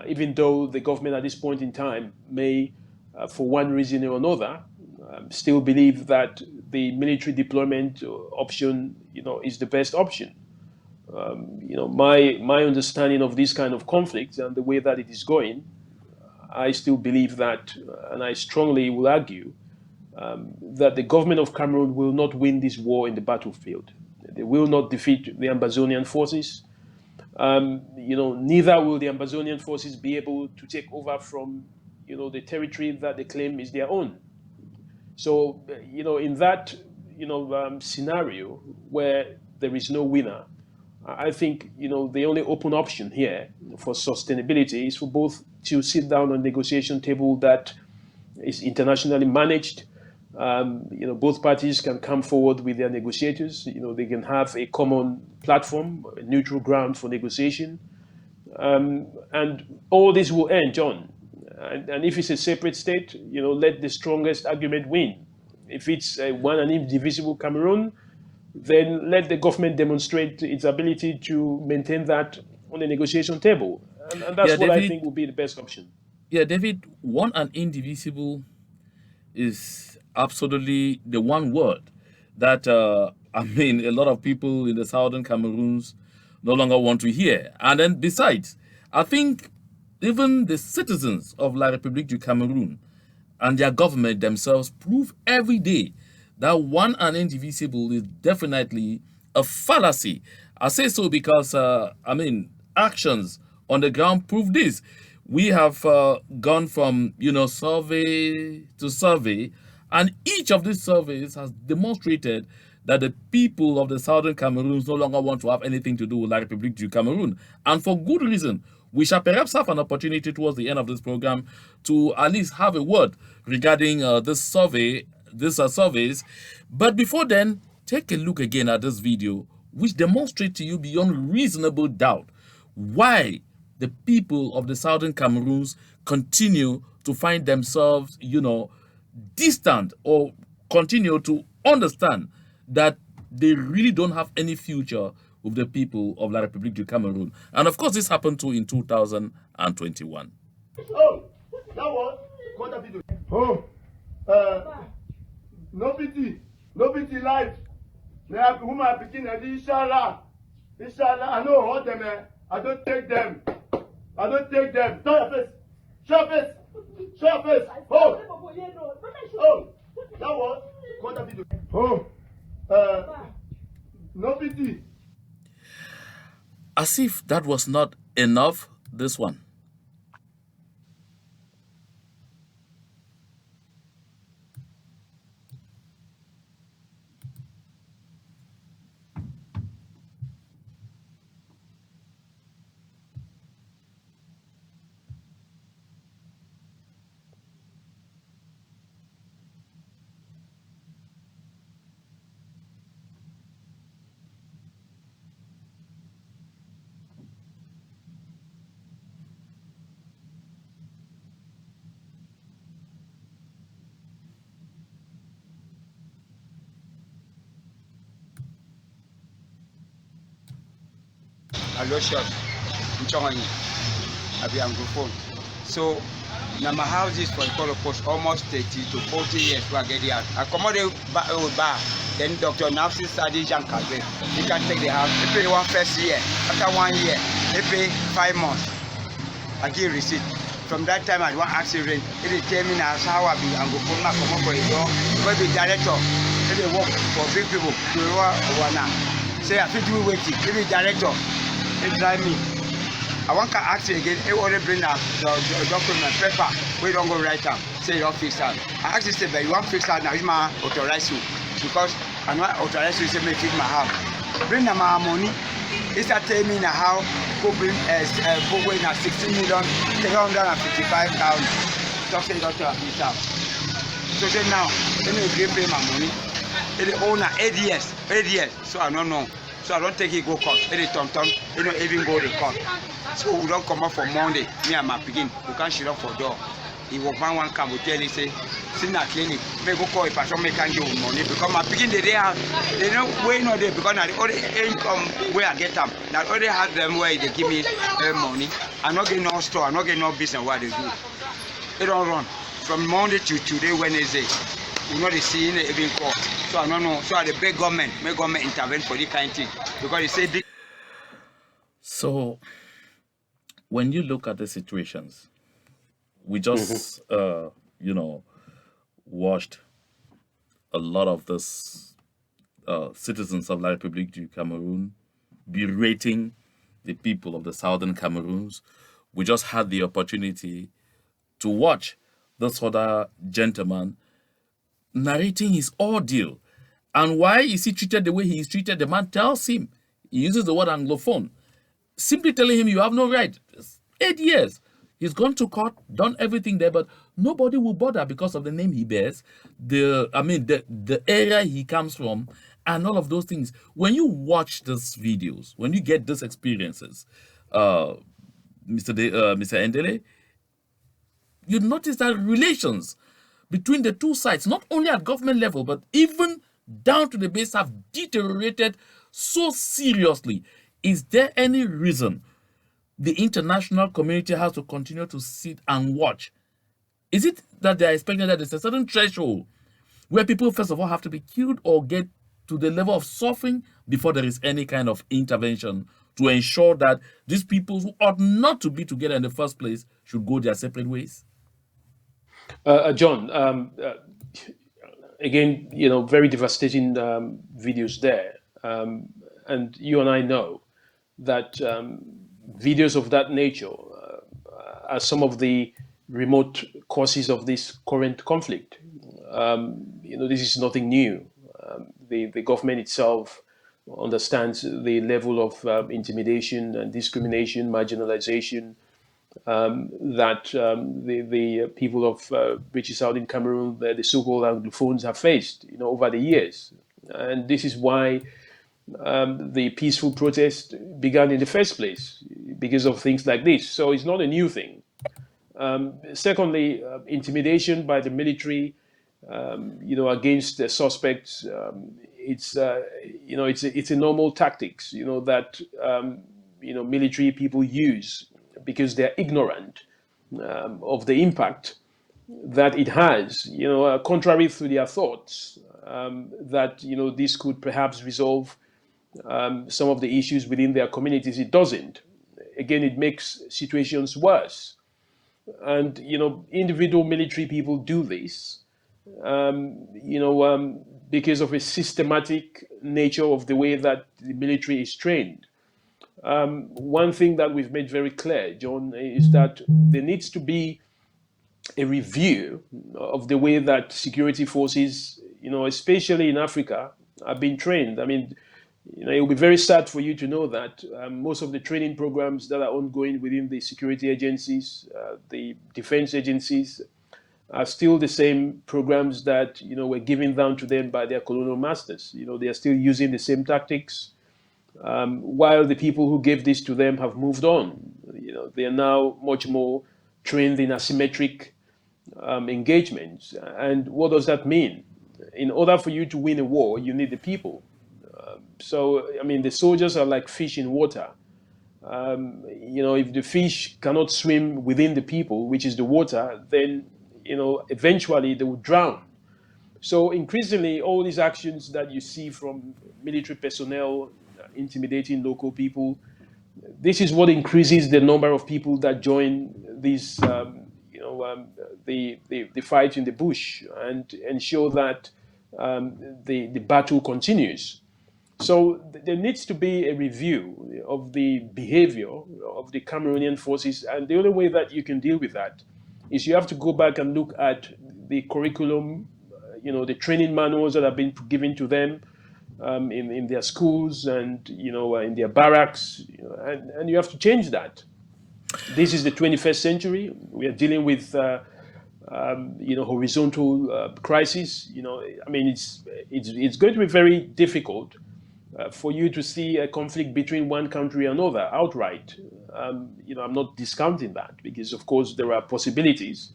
Even though the government at this point in time may, for one reason or another, still believe that the military deployment option, is the best option. My understanding of this kind of conflict and the way that it is going, I still believe that, and I strongly will argue, that the government of Cameroon will not win this war in the battlefield. They will not defeat the Ambazonian forces. Neither will the Ambazonian forces be able to take over from, the territory that they claim is their own. So, in that, scenario where there is no winner, I think, the only open option here for sustainability is for both to sit down on a negotiation table that is internationally managed. Both parties can come forward with their negotiators. They can have a common platform, a neutral ground for negotiation. And all this will end, John. And if it's a separate state, let the strongest argument win. If it's one and indivisible Cameroon, then let the government demonstrate its ability to maintain that on the negotiation table. And that's what I think will be the best option.
Yeah, David, one and indivisible is absolutely the one word that, a lot of people in the southern Cameroons no longer want to hear. And then besides, I think even the citizens of La République du Cameroun and their government themselves prove every day that one and indivisible is definitely a fallacy. I say so because, actions on the ground prove this. We have gone from, survey to survey, and each of these surveys has demonstrated that the people of the southern Cameroons no longer want to have anything to do with La République du Cameroun, and for good reason. We shall perhaps have an opportunity towards the end of this program to at least have a word regarding this surveys. But before then, take a look again at this video, which demonstrates to you beyond reasonable doubt why the people of the southern Cameroons continue to find themselves, distant, or continue to understand that they really don't have any future with the people of La République du Cameroun. And of course, this happened too in 2021.
Oh, that was what have you done? Oh, no pity life. They have woman picking at Inshallah. I know all them. I don't take them. Show your face. Show your face. Oh, that was what have you done? Oh, no pity.
As if that was not enough, this one.
Aloysius Nchonyi, I be Anglophone. So now my house is for the post almost 30 to 40 years to get out. I come out with bar. Then Dr. Nafsi studied Jean Calvé. He can take the house. They pay one first year. After 1 year, they pay 5 months. I give receipt. From that time, I want accident. It tell me now how I be Anglophone. I come up for it. Because the director, they work for big people. Say I fit do waiting. If the director, they drive me. I want to ask you again. They already bring the document paper. We don't go write them. Say you don't fix that. I ask you say, but you want fix that now? You ma authorize you because I not authorize you. Say me fix my house. Bring them my money. They start telling me now how go bring go in 16,355,000. Just say you don't fix that. So say now, let me pay my money. It owner 8 years. So I don't know. So I don't take it go court. It don't even go to court. So we don't come up for Monday. Me and my begin. We can't shut up for door. He walk one come we tell he say, see na clinic. Me go call a person me can give money because my begin they have they know way not there because now the only income where I get them. Now only have them where they give me money. I'm not getting no store. I'm not getting no business what they do. They don't run from Monday to today Wednesday. We know they see in even court. So I don't know. So the big government, make government intervene for this kind of thing because they say big.
So when you look at the situations, we just watched a lot of this citizens of La République du Cameroon berating the people of the southern Cameroons. We just had the opportunity to watch this other gentleman narrating his ordeal. And why is he treated the way he is treated? The man tells him, he uses the word Anglophone, simply telling him you have no right. 8 years. He's gone to court, done everything there, but nobody will bother because of the name he bears, the area he comes from, and all of those things. When you watch these videos, when you get these experiences, Mr. Endele, you notice that relations between the two sides, not only at government level, but even down to the base, have deteriorated so seriously. Is there any reason the international community has to continue to sit and watch? Is it that they are expecting that there's a certain threshold where people, first of all, have to be killed or get to the level of suffering before there is any kind of intervention to ensure that these people who ought not to be together in the first place should go their separate ways?
John, again, very devastating videos there. And you and I know that videos of that nature are some of the remote causes of this current conflict. This is nothing new. The government itself understands the level of intimidation and discrimination, marginalization that the people of British Southern Cameroon, the so-called Anglophones, have faced, over the years. And this is why the peaceful protest began in the first place, because of things like this. So it's not a new thing. Secondly, intimidation by the military, against the suspects. It's a normal tactics, that military people use because they're ignorant of the impact that it has. Contrary to their thoughts, that this could perhaps resolve some of the issues within their communities. It doesn't. Again, it makes situations worse. And individual military people do this, because of a systematic nature of the way that the military is trained. One thing that we've made very clear, John, is that there needs to be a review of the way that security forces, especially in Africa, are being trained. I mean, it will be very sad for you to know that most of the training programs that are ongoing within the security agencies, the defense agencies, are still the same programs that were given down to them by their colonial masters. They are still using the same tactics, while the people who gave this to them have moved on. They are now much more trained in asymmetric engagements. And what does that mean? In order for you to win a war, you need the people. So, the soldiers are like fish in water. If the fish cannot swim within the people, which is the water, then eventually they will drown. So increasingly, all these actions that you see from military personnel intimidating local people, this is what increases the number of people that join these, the fight in the bush and ensure that the battle continues. So there needs to be a review of the behavior of the Cameroonian forces, and the only way that you can deal with that is you have to go back and look at the curriculum, the training manuals that have been given to them in their schools and in their barracks, and you have to change that. This is the 21st century. We are dealing with horizontal crisis. It's going to be very difficult for you to see a conflict between one country and another outright. I'm not discounting that because, of course, there are possibilities.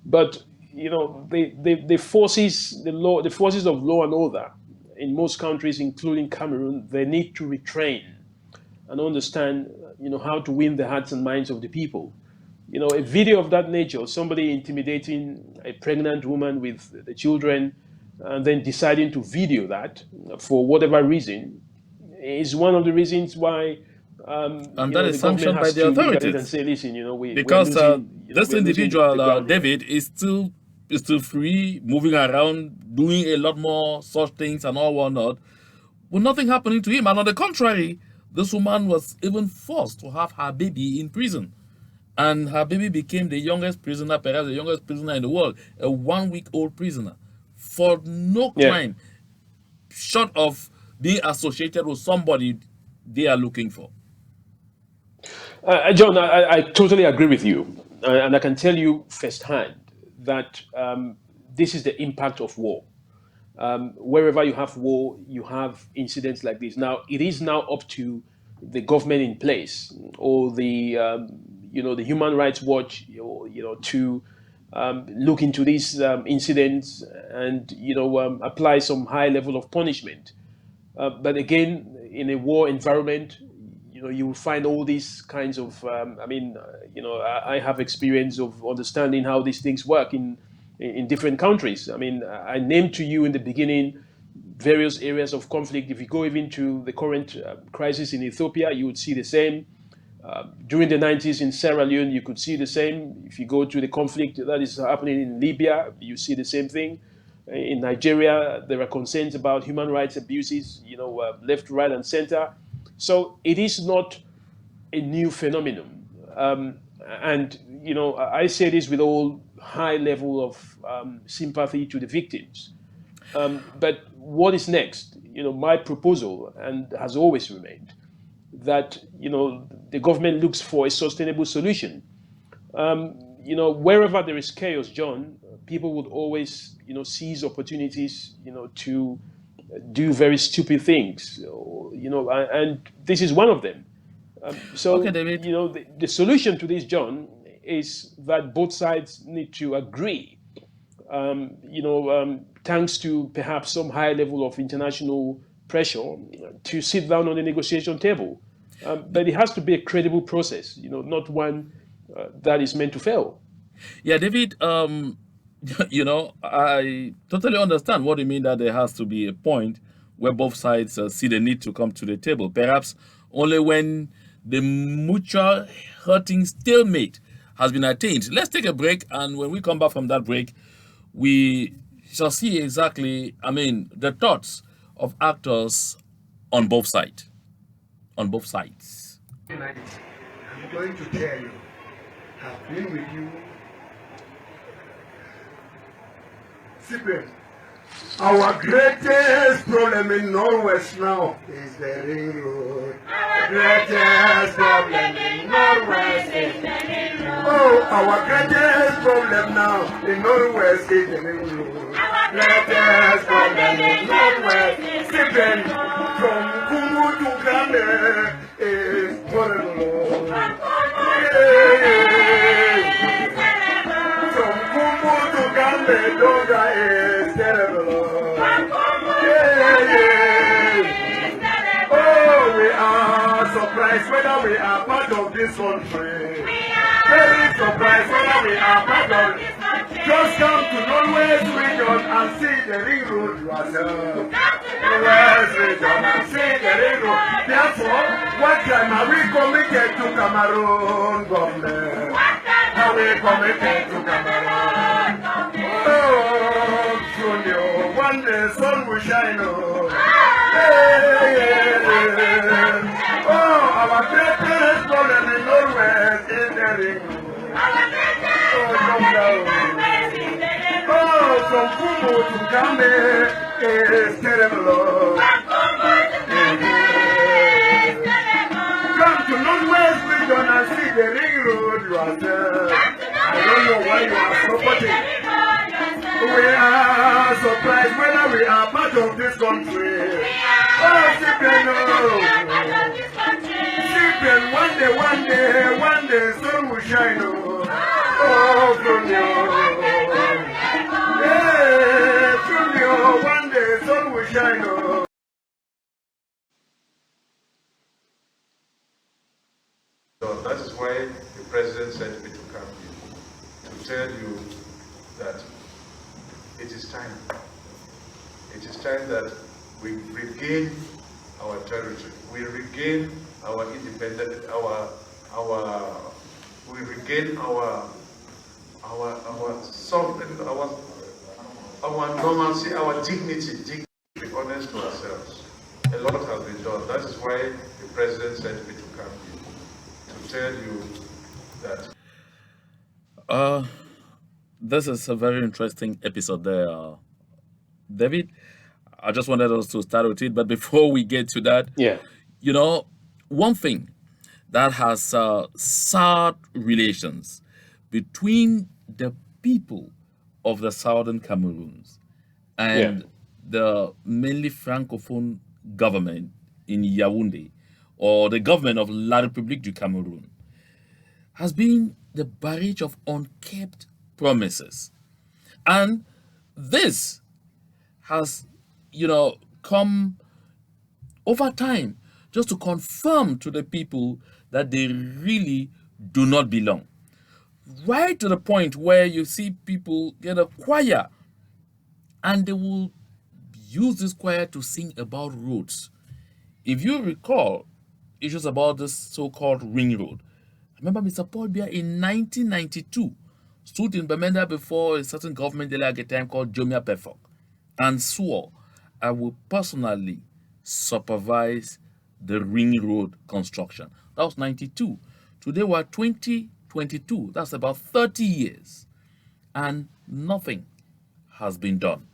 But the forces of law and order in most countries, including Cameroon, they need to retrain and understand, how to win the hearts and minds of the people. A video of that nature, somebody intimidating a pregnant woman with the children, and then deciding to video that for whatever reason, is one of the reasons why.
And that is sanctioned by the authorities.
And say, listen,
because this individual, David, is still free, moving around, doing a lot more such things and all whatnot, with nothing happening to him. And on the contrary, this woman was even forced to have her baby in prison. And her baby became the youngest prisoner, perhaps the youngest prisoner in the world, a 1-week-old prisoner, for no crime, short of being associated with somebody they are looking for.
John, I totally agree with you. And I can tell you firsthand that this is the impact of war. Wherever you have war, you have incidents like this. Now, it is now up to the government in place or the Human Rights Watch, to look into these incidents and apply some high level of punishment. But again, in a war environment, you will find all these kinds of. I have experience of understanding how these things work in different countries. I named to you in the beginning various areas of conflict. If you go even to the current crisis in Ethiopia, you would see the same. During the 90s in Sierra Leone, you could see the same. If you go to the conflict that is happening in Libya, you see the same thing. In Nigeria, there are concerns about human rights abuses, left, right, and center. So it is not a new phenomenon. I say this with all high level of sympathy to the victims. But what is next? My proposal, and has always remained, that the government looks for a sustainable solution. Wherever there is chaos, John, people would always seize opportunities to do very stupid things, and this is one of them.
Okay, David.
The solution to this, John, is that both sides need to agree. Thanks to perhaps some high level of international pressure, to sit down on the negotiation table. But it has to be a credible process, not one that is meant to fail.
Yeah, David, I totally understand what you mean that there has to be a point where both sides see the need to come to the table. Perhaps only when the mutual hurting stalemate has been attained. Let's take a break, and when we come back from that break, we shall see exactly, the thoughts of actors on both sides. On both sides.
I'm going to tell you, I've been with you. Cyprian, our greatest problem in Northwest now is the ring road. Our greatest problem in Northwest is the ring road. Oh, our greatest problem now in Northwest is the ring road. Our greatest problem in Northwest is the ring road. From Kumu to Kame is horrible. From Kumu to Kame, Doga is terrible. Oh, we are surprised. surprised whether we are part of this country. Very surprised whether we are part of this country. Just come to Northwest region and see the ring road yourself. Northwest region and see the ring road. Therefore, what time are we committed to Cameroon government? Are we committed to Cameroon government? Oh, Junior, one day sun will shine. Oh, oh, our greatest problem in Norwest is the ring. Oh, from Kumo to Kame is terrible. Come to Northwest region and see the ring road yourself. I don't know why you are supporting. We are surprised whether we are part of this country. Oh, Cyprian, no. Cyprian, one day, sun will shine. Oh, from you. Yeah, from you, one day, sun will shine.
That is why the president sent me to come here, to tell you that it is time. It is time that we regain our territory. We regain our independence, we regain our sovereignty, our normalcy, our dignity. To be honest to ourselves. A lot has been done. That is why the president sent me to come here, to tell you that.
This is a very interesting episode there, David. I just wanted us to start with it, but before we get to that, you know, one thing that has soured relations between the people of the southern Cameroons and the mainly francophone government in Yaoundé, or the government of La République du Cameroun, has been the barrage of unkept promises. And this has, come over time just to confirm to the people that they really do not belong. Right to the point where you see people get a choir and they will use this choir to sing about roads. If you recall issues about this so-called ring road, remember Mr. Paul Biya in 1992 stood in Bamenda before a certain government delegate at the time called Jomia Pefok and swore, I will personally supervise the ring road construction. That was 92. Today we're 2022. That's about 30 years. And nothing has been done.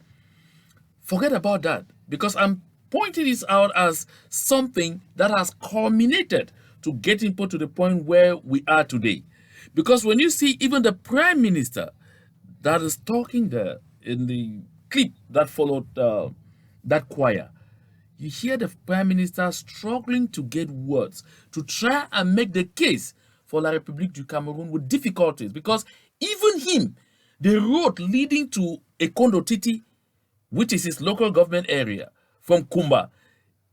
Forget about that, because I'm pointing this out as something that has culminated to getting put to the point where we are today. Because when you see even the prime minister that is talking there in the clip that followed that choir, you hear the prime minister struggling to get words to try and make the case for La République du Cameroun with difficulties, because even him, the road leading to Ekondo Titi, which is his local government area from Kumba,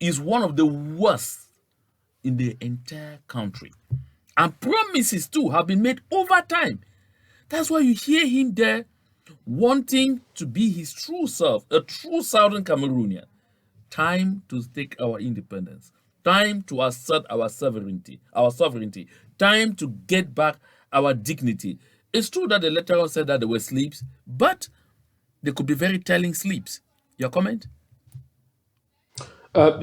is one of the worst in the entire country. And promises too have been made over time. That's why you hear him there wanting to be his true self, a true Southern Cameroonian. Time to take our independence. Time to assert our sovereignty. Time to get back our dignity. It's true that the letter said that there were sleeps, but they could be very telling sleeps. Your comment?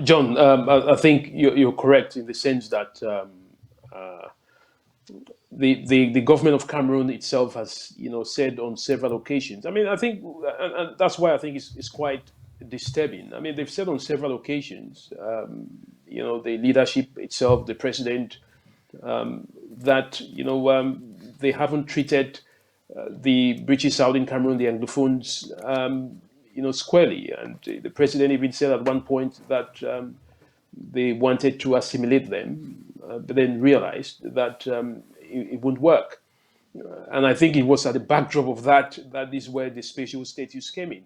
John, I think you're correct in the sense that the government of Cameroon itself has, said on several occasions. I mean, I think, and that's why I think it's quite disturbing. I mean, they've said on several occasions, the leadership itself, the president, that they haven't treated the British Southern Cameroon, the Anglophones, squarely. And the president even said at one point that they wanted to assimilate them, but then realized that it wouldn't work. And I think it was at the backdrop of that is where the special status came in,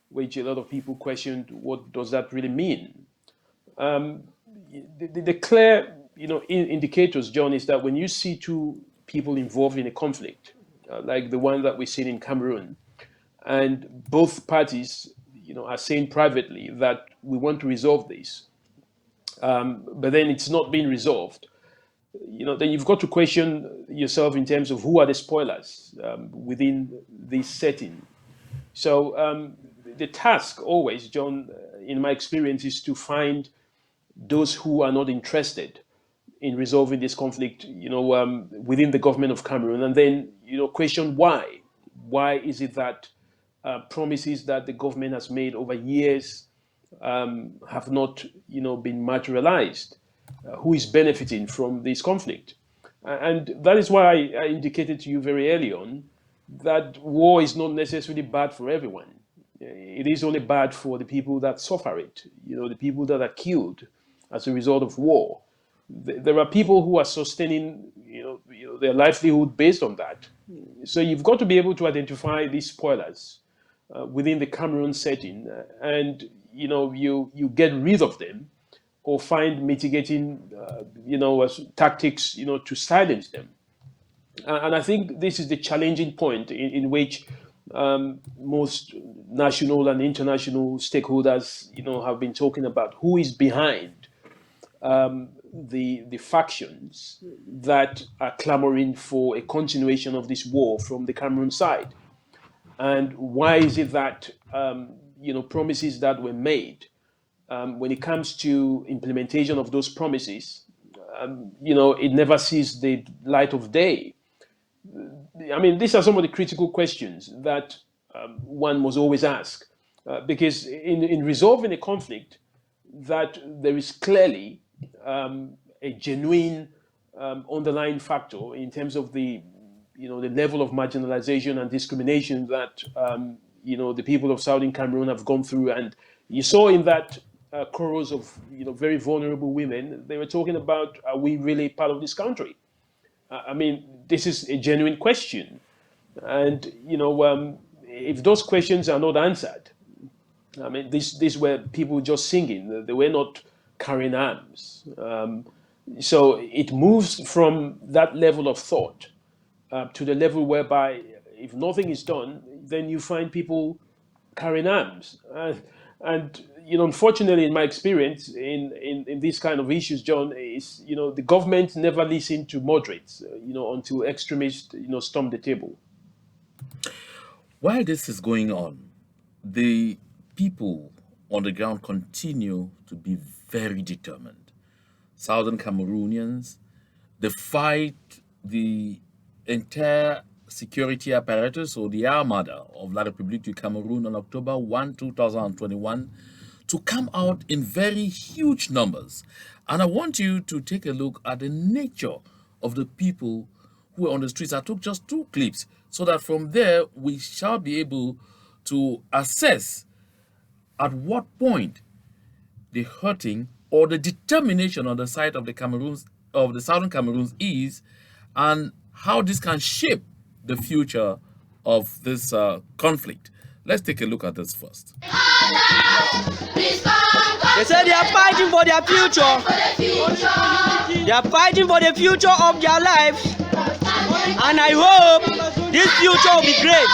which a lot of people questioned, what does that really mean? the clear, indicators, John, is that when you see two people involved in a conflict, like the one that we've seen in Cameroon, and both parties, are saying privately that we want to resolve this, but then it's not being resolved, then you've got to question yourself in terms of who are the spoilers within this setting. So the task always, John, in my experience, is to find those who are not interested in resolving this conflict, within the government of Cameroon, and then, question why. Why is it that promises that the government has made over years have not, been materialized? Who is benefiting from this conflict? And that is why I indicated to you very early on that war is not necessarily bad for everyone. It is only bad for the people that suffer it, the people that are killed as a result of war. There are people who are sustaining, their livelihood based on that. So you've got to be able to identify these spoilers within the Cameroon setting, and you get rid of them, or find mitigating, tactics, to silence them. And I think this is the challenging point in which most national and international stakeholders, have been talking about who is behind the factions that are clamoring for a continuation of this war from the Cameroon side. And why is it that, promises that were made, when it comes to implementation of those promises, it never sees the light of day? I mean, these are some of the critical questions that one must always ask, because in resolving a conflict, that there is clearly a genuine underlying factor in terms of the level of marginalization and discrimination that the people of Southern Cameroon have gone through. And you saw in that chorus of very vulnerable women, they were talking about, are we really part of this country? I mean, this is a genuine question. And, if those questions are not answered, I mean, these were people just singing. They were not carrying arms. So it moves from that level of thought to the level whereby if nothing is done, then you find people carrying arms. And unfortunately, in my experience, in these kind of issues, John, is the government never listened to moderates, until extremists, storm the table.
While this is going on, the people on the ground continue to be very determined. Southern Cameroonians, they fight the entire security apparatus, or the Armada of La République du Cameroun, on October 1, 2021, to come out in very huge numbers. And I want you to take a look at the nature of the people who were on the streets. I took just 2 clips so that from there we shall be able to assess at what point the hurting or the determination on the side of the Southern Cameroons is, and how this can shape the future of this conflict. Let's take a look at this first.
They say they are fighting for their future. They are fighting for the future of their lives. And I hope this future will be great.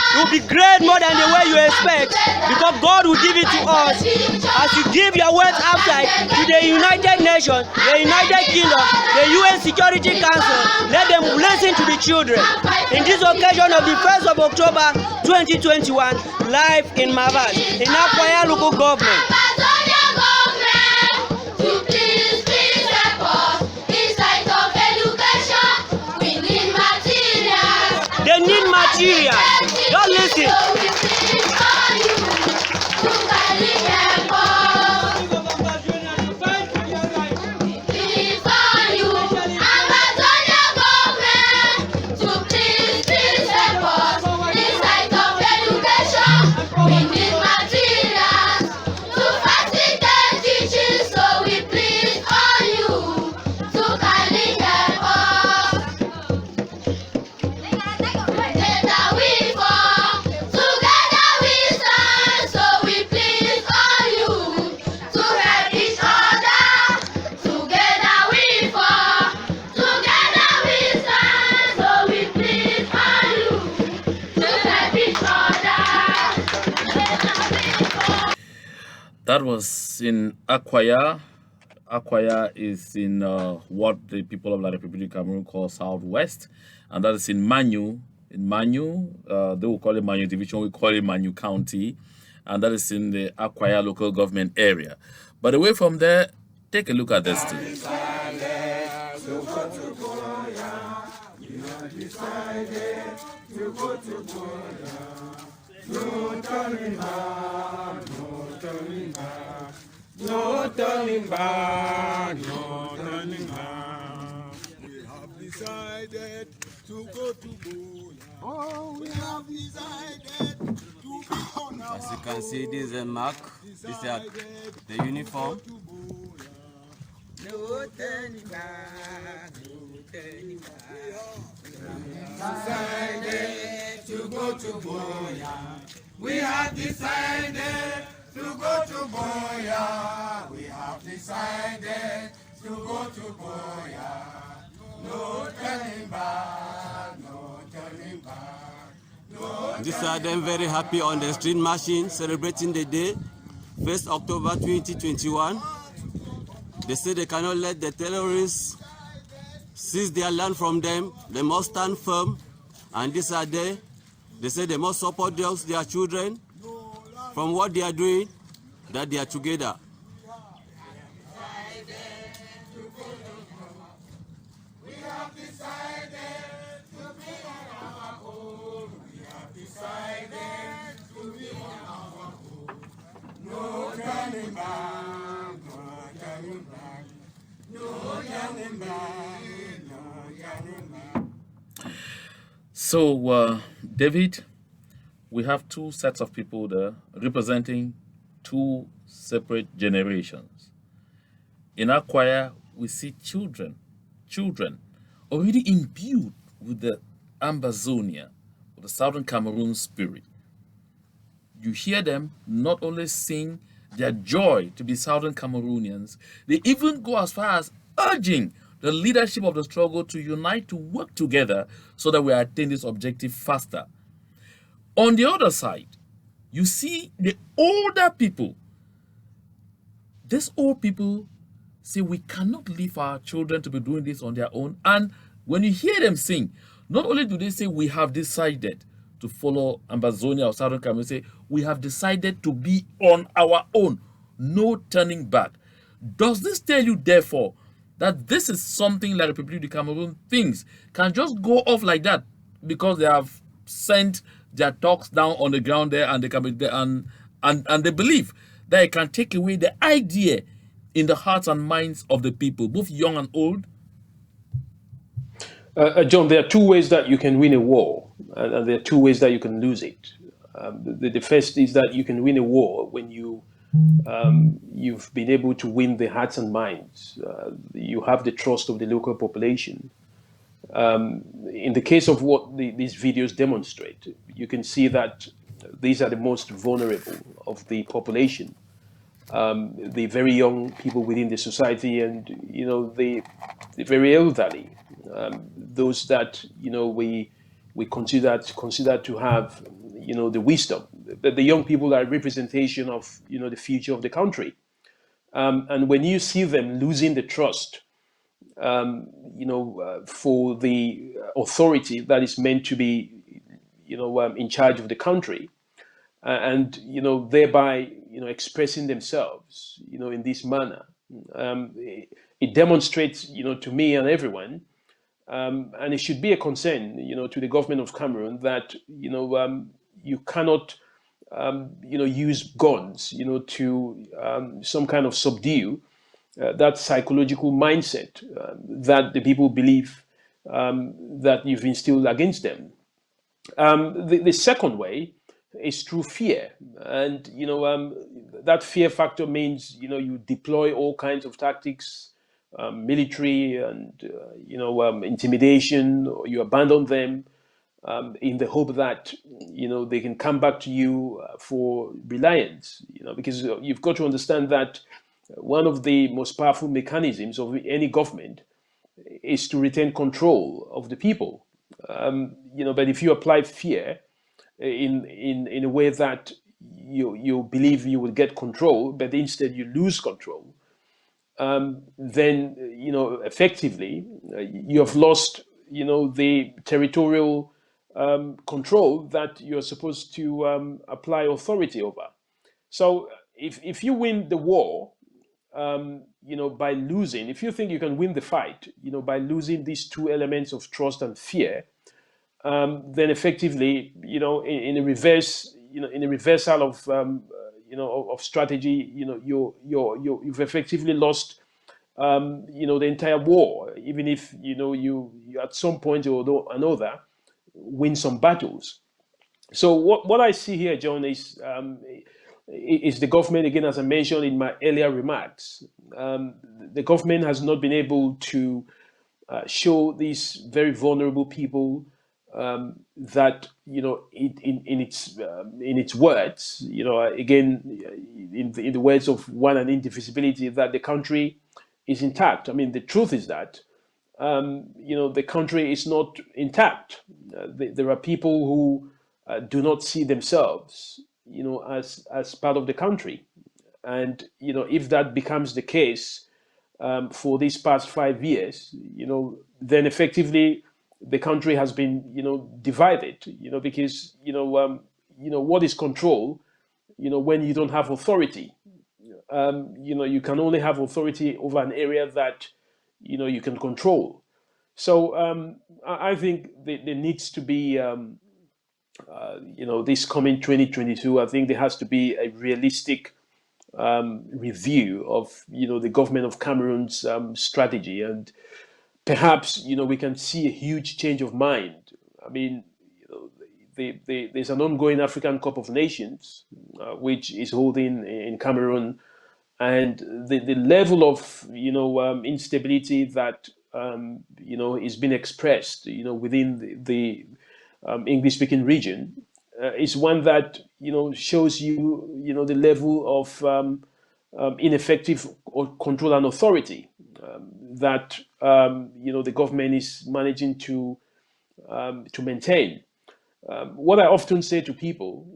It will be great more than the way you expect, because God will give it to us. As you give your words outside to the United Nations, the United Kingdom, the UN Security Council, let them listen to the children. In this occasion of the 1st of October 2021, live in Mavas, in Akwaya local government. They need material. Don't listen.
We need materials to fight
That was in Akwaya. Akwaya is in what the people of La Republic of Cameroon call Southwest, and that is in Manu. In Manu, they will call it Manu Division, we call it Manu County, and that is in the Akwaya local government area. But away from there, take a look at this too.
No turning back, no turning back, no turning back, no turning back. We have decided to go to Boya. Oh, we have decided to be on our.
As you can see, this is a mark. This is the uniform.
No turning back, no turning back. We have decided to go to Boya. We have decided to go to Boya. We have decided to go to Boya. No turning back, no turning back. No.
These are them very happy on the street marching, celebrating the day, 1st October 2021. They say they cannot let the terrorists seize their land from them. They must stand firm. And these are they say they must support their children from what they are doing, that they are together.
We have decided to be on our own. We have decided to be on our own. No turning back, no turning back, no turning back, no turning back.
So, David, we have two sets of people there representing two separate generations. In our choir, we see children already imbued with the Ambazonia, with the Southern Cameroon spirit. You hear them not only sing their joy to be Southern Cameroonians, they even go as far as urging the leadership of the struggle to unite, to work together so that we attain this objective faster. On the other side, you see the older people. These old people say we cannot leave our children to be doing this on their own. And when you hear them sing, not only do they say we have decided to follow Ambazonia or Southern Cameroon, say we have decided to be on our own, no turning back. Does this tell you, therefore, that this is something like the Republic of Cameroon thinks can just go off like that because they have sent their talks down on the ground there, and they can be there, and they believe that it can take away the idea in the hearts and minds of the people, both young and old?
John, there are two ways that you can win a war, and there are two ways that you can lose it. The first is that you can win a war when you've been able to win the hearts and minds. You have the trust of the local population. In the case of what these videos demonstrate, you can see that these are the most vulnerable of the population. The very young people within the society, and the very elderly, those that we consider to have the wisdom. The young people are a representation of the future of the country, and when you see them losing the trust, for the authority that is meant to be in charge of the country, and thereby expressing themselves in this manner, it demonstrates to me and everyone, and it should be a concern to the government of Cameroon that you cannot use guns to some kind of subdue that psychological mindset that the people believe that you've instilled against them. The second way is through fear, and that fear factor means you deploy all kinds of tactics, military and intimidation, or you abandon them in the hope that they can come back to you for reliance. Because you've got to understand that one of the most powerful mechanisms of any government is to retain control of the people. But if you apply fear in a way that you believe you will get control, but instead you lose control, then effectively you have lost the territorial control that you're supposed to apply authority over. So if you win the war, by losing, if you think you can win the fight, by losing these two elements of trust and fear, then effectively, in a reverse, in a reversal of, of strategy, you've effectively lost, the entire war, even if you at some point or another win some battles. So what I see here, John, is the government, again, as I mentioned in my earlier remarks. The government has not been able to show these very vulnerable people that in its words, again, in the words of one and indivisibility, that the country is intact. I mean, the truth is that the country is not intact. There are people who do not see themselves, as part of the country, and if that becomes the case for these past 5 years, then effectively the country has been, divided, because what is control, when you don't have authority, you can only have authority over an area that you can control. So I think there needs to be, this coming 2022, I think there has to be a realistic review of the government of Cameroon's strategy, and perhaps we can see a huge change of mind. I mean, there's an ongoing African Cup of Nations which is holding in Cameroon, and the level of instability that is being expressed within the English-speaking region is one that shows the level of ineffective control and authority that the government is managing to maintain. What I often say to people,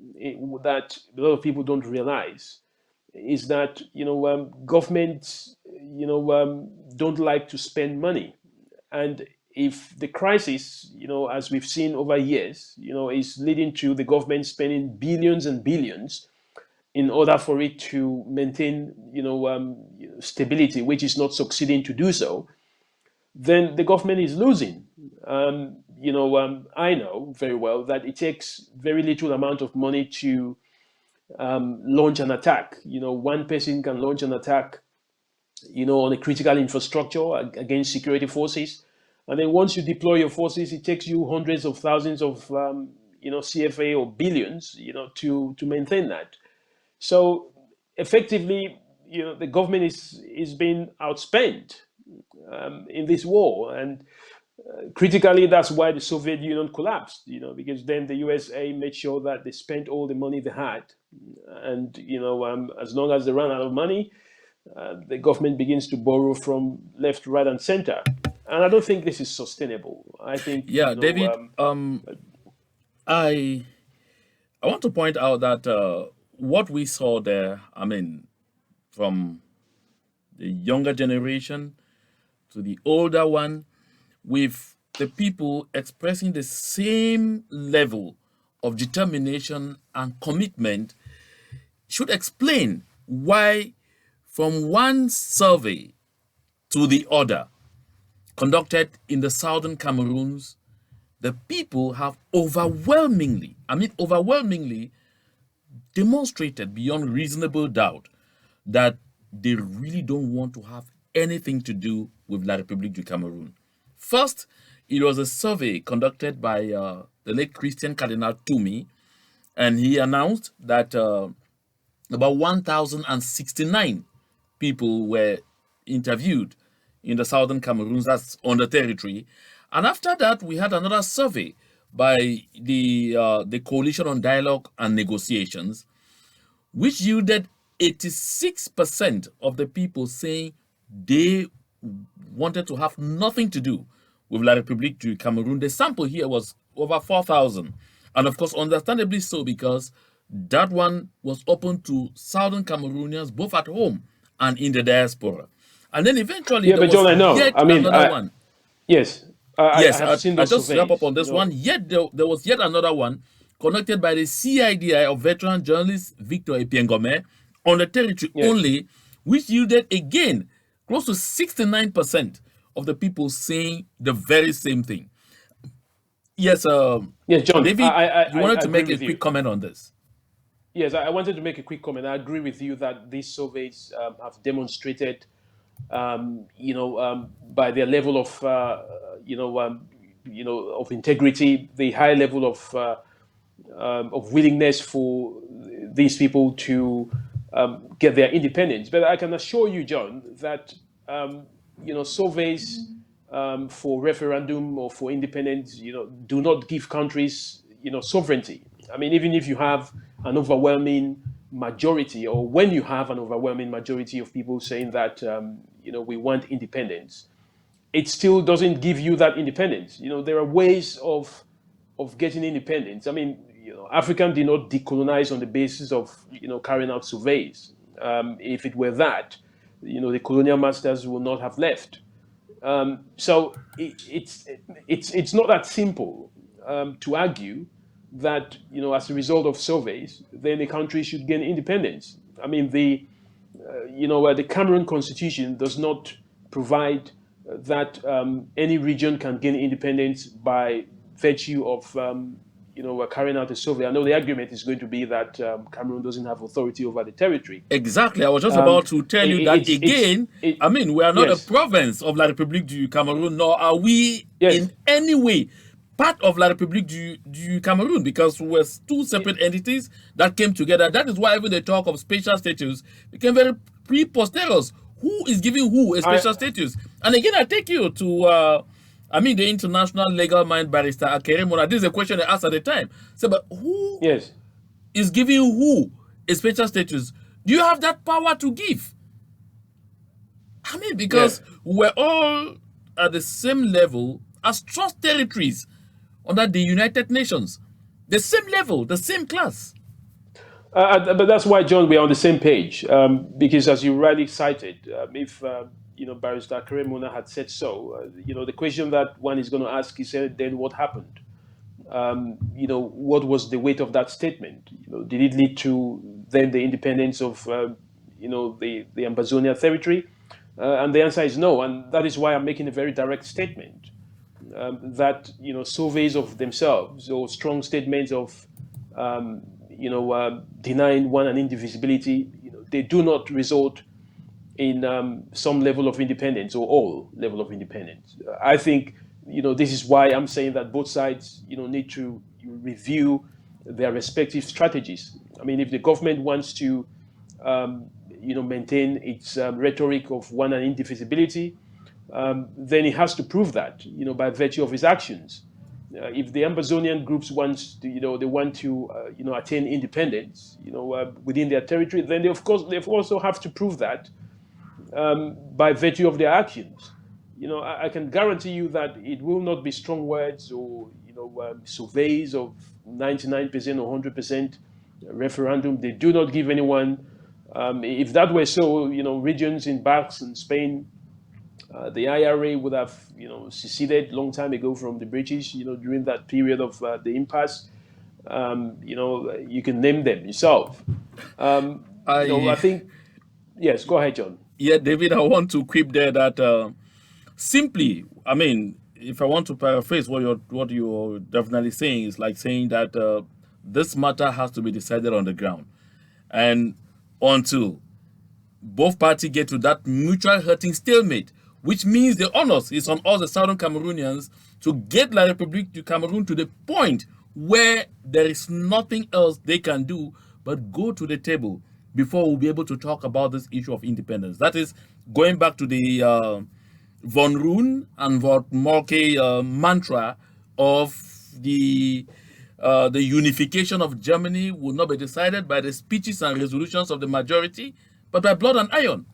that a lot of people don't realize, is that governments don't like to spend money, and if the crisis, as we've seen over years, is leading to the government spending billions and billions in order for it to maintain, stability, which is not succeeding to do so, then the government is losing. I know very well that it takes very little amount of money to launch an attack. One person can launch an attack, on a critical infrastructure against security forces. And then once you deploy your forces, it takes you hundreds of thousands of, CFA or billions, to maintain that. So effectively, the government is being outspent in this war, and critically, that's why the Soviet Union collapsed. Because then the USA made sure that they spent all the money they had, and as long as they ran out of money, the government begins to borrow from left, right, and center. And I don't think this is sustainable. I think,
Yeah, David, I want to point out that what we saw there, I mean, from the younger generation to the older one, with the people expressing the same level of determination and commitment, should explain why from one survey to the other conducted in the southern Cameroons, the people have overwhelmingly demonstrated beyond reasonable doubt that they really don't want to have anything to do with La République du Cameroon. First, it was a survey conducted by the late Christian Cardinal Toumi, and he announced that about 1,069 people were interviewed in the southern Cameroons, that's on the territory. And after that, we had another survey by the Coalition on Dialogue and Negotiations, which yielded 86% of the people saying they wanted to have nothing to do with La République du Cameroon. The sample here was over 4,000. And of course, understandably so, because that one was open to Southern Cameroonians, both at home and in the diaspora. And then eventually
Yeah,
there
but
was
John, I know.
yet
I mean,
another one.
yes, I
Yes,
have seen
I
those
just wrap up
surveys.
on this one. Yet there was yet another one conducted by the CIDI of veteran journalist Victor Epiengome on the territory only, which yielded again close to 69% of the people saying the very same thing. Yes,
yes, John,
David, you
I
wanted to
agree
make a
with you.
quick comment on this.
Yes, I wanted to make a quick comment. I agree with you that these surveys have demonstrated, by their level of, of integrity, the high level of willingness for these people to get their independence. But I can assure you, John, that surveys for referendum or for independence, do not give countries, sovereignty. I mean, even if you have an overwhelming majority, or when you have an overwhelming majority of people saying that, we want independence, it still doesn't give you that independence. There are ways of getting independence. I mean, Africa did not decolonize on the basis of carrying out surveys. If it were that, the colonial masters would not have left. So it's not that simple to argue that as a result of surveys, then the country should gain independence. I mean, the Cameroon constitution does not provide that any region can gain independence by virtue of carrying out a survey. I know the argument is going to be that Cameroon doesn't have authority over the territory.
Exactly. I was just about to tell you that again. I mean, we are not a province of La République du Cameroon, nor are we in any way part of La République du Cameroon, because we're two separate entities that came together. That is why even the talk of special status became very preposterous. Who is giving who a special status? And again, I take you to, the international legal mind barrister Akere Mona. This is a question I asked at the time. So, but who is giving who a special status? Do you have that power to give? I mean, because we're all at the same level as trust territories under the United Nations. The same level, the same class.
But that's why, John, we're on the same page. Because as you rightly cited, if Barrister Akere Mona had said so, the question that one is going to ask is, then what happened? What was the weight of that statement? Did it lead to then the independence of the Ambazonia territory? And the answer is no, and that is why I'm making a very direct statement that surveys of themselves or strong statements of denying one an indivisibility, they do not result in some level of independence or all level of independence. I think this is why I'm saying that both sides need to review their respective strategies. I mean, if the government wants to maintain its rhetoric of one and indivisibility, then it has to prove that by virtue of its actions. If the Ambazonian groups want to attain independence within their territory, then they also have to prove that by virtue of their actions. I can guarantee you that it will not be strong words or surveys of 99% or 100% referendum. They do not give anyone. If that were so, regions in Basque and Spain, the IRA would have seceded long time ago from the British. During that period of the impasse. You can name them yourself. I think. Yes, go ahead, John.
Yeah, David, I want to quip there that simply, I mean, if I want to paraphrase what you're definitely saying, is like saying that this matter has to be decided on the ground. And until both parties get to that mutual hurting stalemate, which means the onus is on all the Southern Cameroonians to get La République du Cameroon to the point where there is nothing else they can do but go to the table before we'll be able to talk about this issue of independence. That is going back to the Von Roon and Von Moltke mantra of the unification of Germany will not be decided by the speeches and resolutions of the majority, but by blood and iron.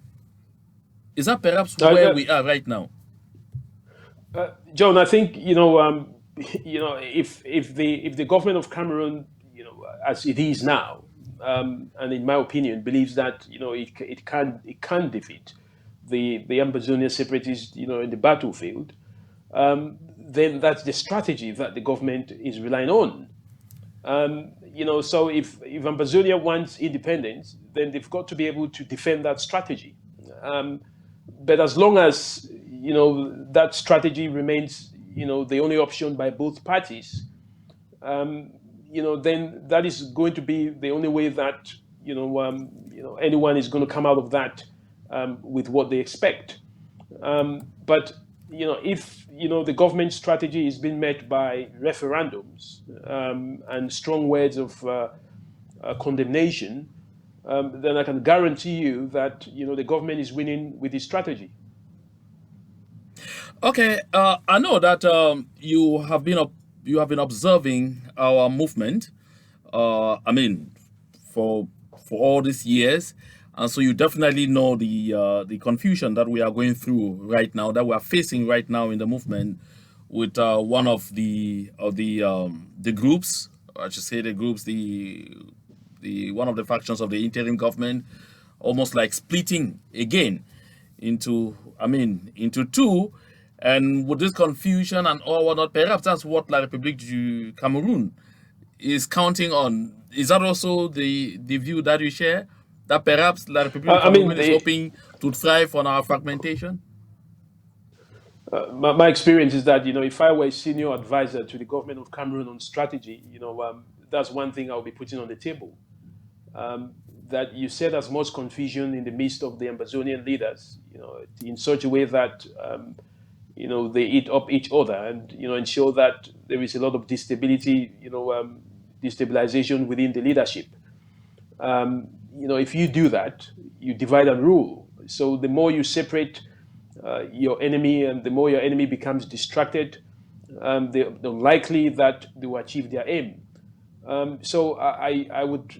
Is that perhaps where we are right now?
John, I think if the government of Cameroon, as it is now, and in my opinion, believes that it can defeat the Ambazonia separatists, in the battlefield, then that's the strategy that the government is relying on. So if Ambazonia wants independence, then they've got to be able to defend that strategy. But as long as that strategy remains the only option by both parties, then that is going to be the only way that anyone is going to come out of that with what they expect. But if the government strategy is being met by referendums and strong words of condemnation, then I can guarantee you that the government is winning with this strategy.
Okay, I know that you have been observing our movement. I mean, for all these years, and so you definitely know the confusion that we are going through right now, that we are facing right now in the movement, with one of the groups, I should say the groups, the one of the factions of the interim government, almost like splitting again into two. And with this confusion and all whatnot, perhaps that's what La République du Cameroon is counting on. Is that also the view that you share? That perhaps La République du Cameroon is hoping to thrive on our fragmentation?
My experience is that, if I were a senior advisor to the government of Cameroon on strategy, that's one thing I'll be putting on the table. That you said there's much confusion in the midst of the Ambazonian leaders, in such a way that they eat up each other, and ensure that there is a lot of destabilization within the leadership. If you do that, you divide and rule. So the more you separate your enemy, and the more your enemy becomes distracted, the likely that they will achieve their aim. So I would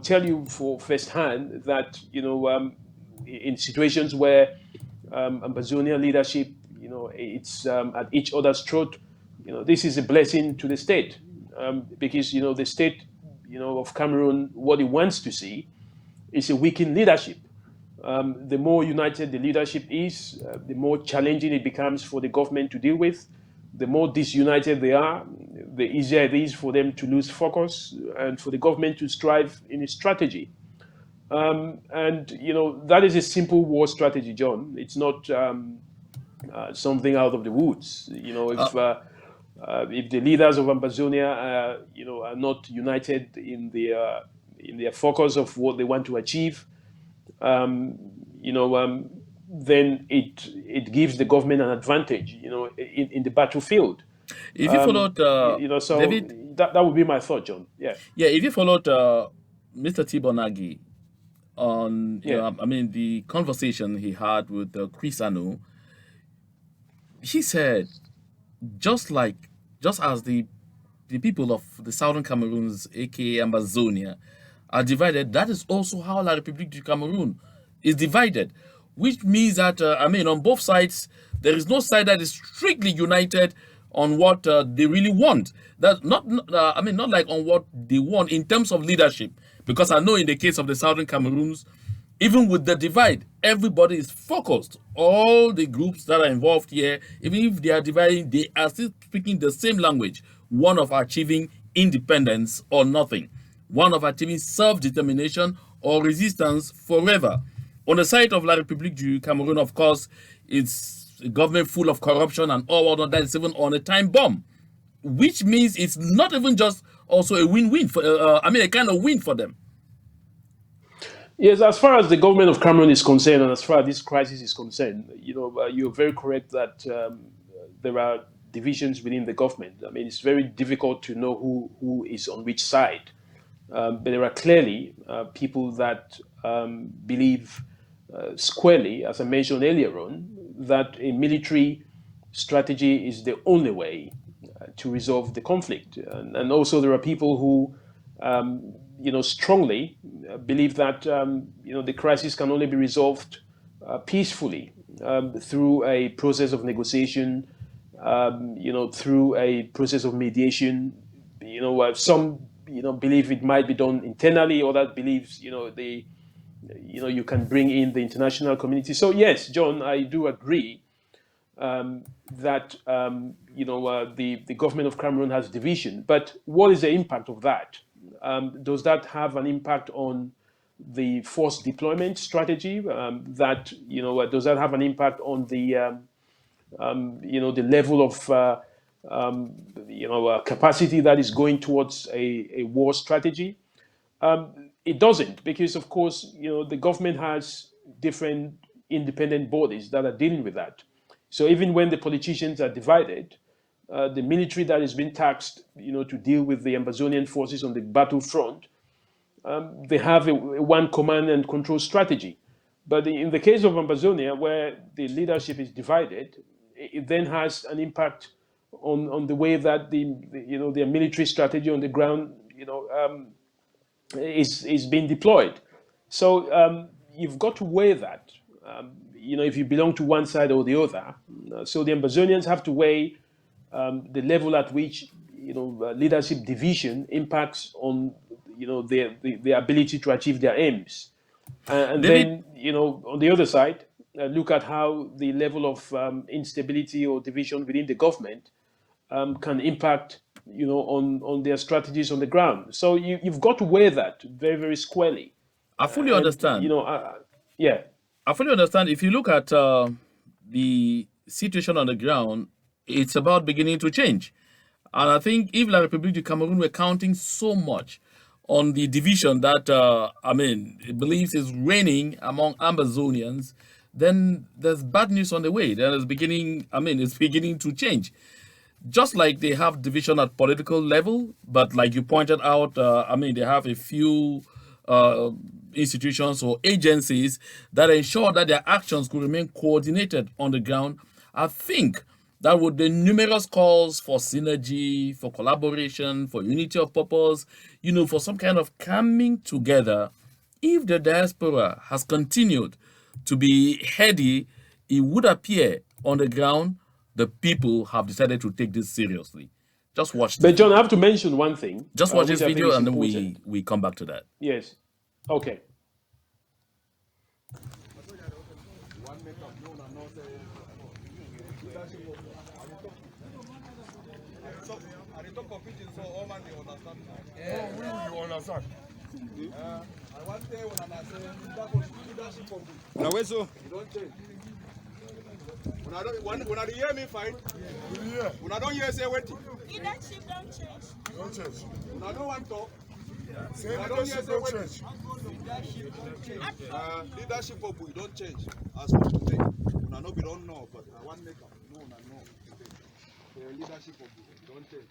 tell you for firsthand that in situations where Ambazonian leadership it's at each other's throat, this is a blessing to the state, because the state of Cameroon, what it wants to see is a weakened leadership. The more united the leadership is, the more challenging it becomes for the government to deal with. The more disunited they are, the easier it is for them to lose focus and for the government to strive in its strategy. And that is a simple war strategy, John. It's not something out of the woods. If the leaders of Ambazonia are not united in their focus of what they want to achieve, then it gives the government an advantage, in the battlefield.
If you followed,
so
David,
that would be my thought, John. Yeah.
Yeah. If you followed Mr. Tibonagi on, the conversation he had with Chris Anu, he said, just as the people of the southern Cameroons, aka Ambazonia, are divided, that is also how La République du Cameroon is divided, which means that on both sides there is no side that is strictly united on what they really want. That not like on what they want in terms of leadership, because I know in the case of the southern Cameroons, even with the divide, everybody is focused. All the groups that are involved here, even if they are dividing, they are still speaking the same language, one of achieving independence or nothing, one of achieving self-determination or resistance forever. On the side of La République du Cameroon, of course, it's a government full of corruption and all of that is even on a time bomb, which means it's not even just also a win-win for, a kind of win for them.
Yes, as far as the government of Cameroon is concerned, and as far as this crisis is concerned, you're very correct that there are divisions within the government. It's very difficult to know who is on which side. But there are clearly people that believe squarely, as I mentioned earlier on, that a military strategy is the only way to resolve the conflict. And also there are people who strongly believe that the crisis can only be resolved peacefully through a process of negotiation, through a process of mediation. Some believe it might be done internally, others believes, you can bring in the international community. So yes, John, I do agree that the government of Cameroon has division. But what is the impact of that? Does that have an impact on the force deployment strategy? Does that have an impact on the the level of capacity that is going towards a war strategy? It doesn't, because of course the government has different independent bodies that are dealing with that. So even when the politicians are divided, the military that is being taxed, to deal with the Amazonian forces on the battlefront, they have a one command and control strategy. But in the case of Amazonia, where the leadership is divided, it then has an impact on the way that their military strategy on the ground, is being deployed. So you've got to weigh that. If you belong to one side or the other. So the Amazonians have to weigh the level at which leadership division impacts on their ability to achieve their aims, and
David,
then on the other side, look at how the level of instability or division within the government can impact on their strategies on the ground. So you've got to weigh that very, very squarely.
I fully
And
understand.
yeah.
I fully understand. If you look at the situation on the ground, it's about beginning to change. And I think if La République du Cameroon were counting so much on the division that, it believes is reigning among Amazonians, then there's bad news on the way. Then it's beginning to change. Just like they have division at political level, but like you pointed out, they have a few institutions or agencies that ensure that their actions could remain coordinated on the ground. I think that would be numerous calls for synergy, for collaboration, for unity of purpose, for some kind of coming together. If the diaspora has continued to be heady, it would appear on the ground the people have decided to take this seriously. Just watch this.
But John, I have to mention one thing.
Just watch this
which I think
video
is
and then
important.
we come back to that.
Yes. Okay.
Now where so? When I hear me fight, when I don't hear say what?
Leadership don't change.
Don't change. When I don't want to.
Say
I don't hear
leadership
say
don't
what?
change.
Leadership of we don't change as for today. When I know we don't know, but I want make up. No, I know today. The leadership of we don't change.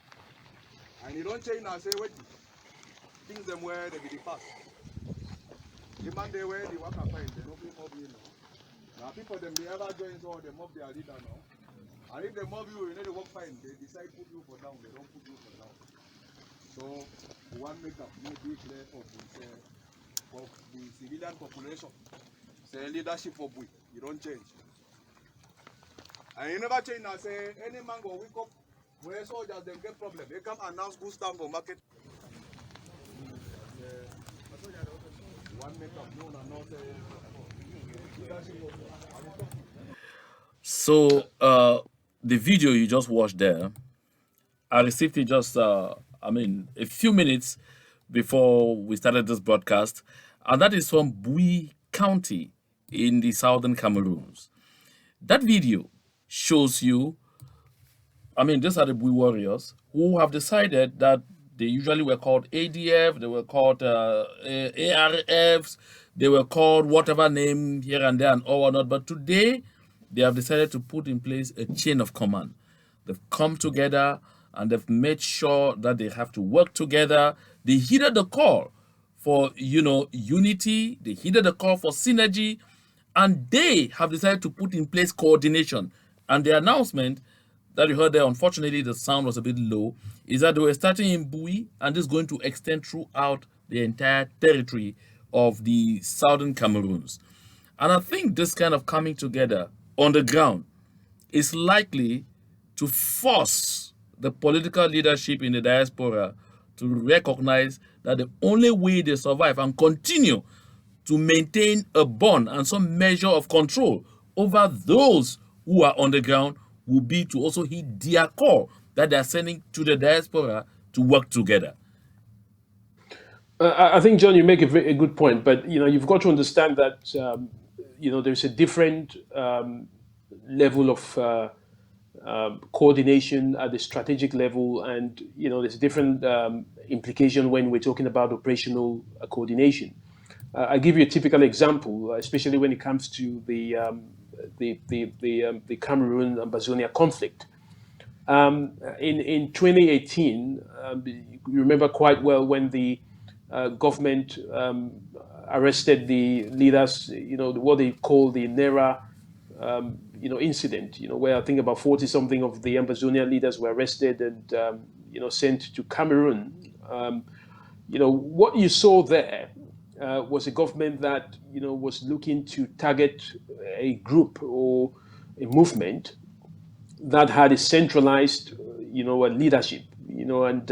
And you don't change now say what? Things them where they be the past. The man they where the work are fine, they don't be mob you know. Now people them they ever join so they mob their leader now. And if they mob you, you know they work fine, they decide put you for down, they don't put you for down. So one make up no be clear of the civilian population. Say leadership of we, you don't change. And you never change now say any man go wake up where soldiers them get problem. They come announce who stand for market. One make up no and not
So the video you just watched there, I received it just a few minutes before we started this broadcast, and that is from Bui County in the southern Cameroons. That video shows you, these are the Bui warriors who have decided that they usually were called ADF, they were called ARFs, they were called whatever name here and there and all or not. But today, they have decided to put in place a chain of command. They've come together and they've made sure that they have to work together. They heeded the call for, unity. They heeded the call for synergy. And they have decided to put in place coordination. And the announcement that you heard there, unfortunately, the sound was a bit low, is that they were starting in Bui and this is going to extend throughout the entire territory of the southern Cameroons. And I think this kind of coming together on the ground is likely to force the political leadership in the diaspora to recognize that the only way they survive and continue to maintain a bond and some measure of control over those who are on the ground will be to also hit their call that they are sending to the diaspora to work together.
I think, John, you make a good point, but you've got to understand that there's a different level of coordination at the strategic level, and there's a different implication when we're talking about operational coordination. I'll give you a typical example, especially when it comes to the Cameroon and Bazonia conflict. In 2018, you remember quite well when the government arrested the leaders, what they call the NERA, incident, where I think about 40-something of the Ambazonia leaders were arrested and, sent to Cameroon. What you saw there was a government that, was looking to target a group or a movement that had a centralized, leadership, and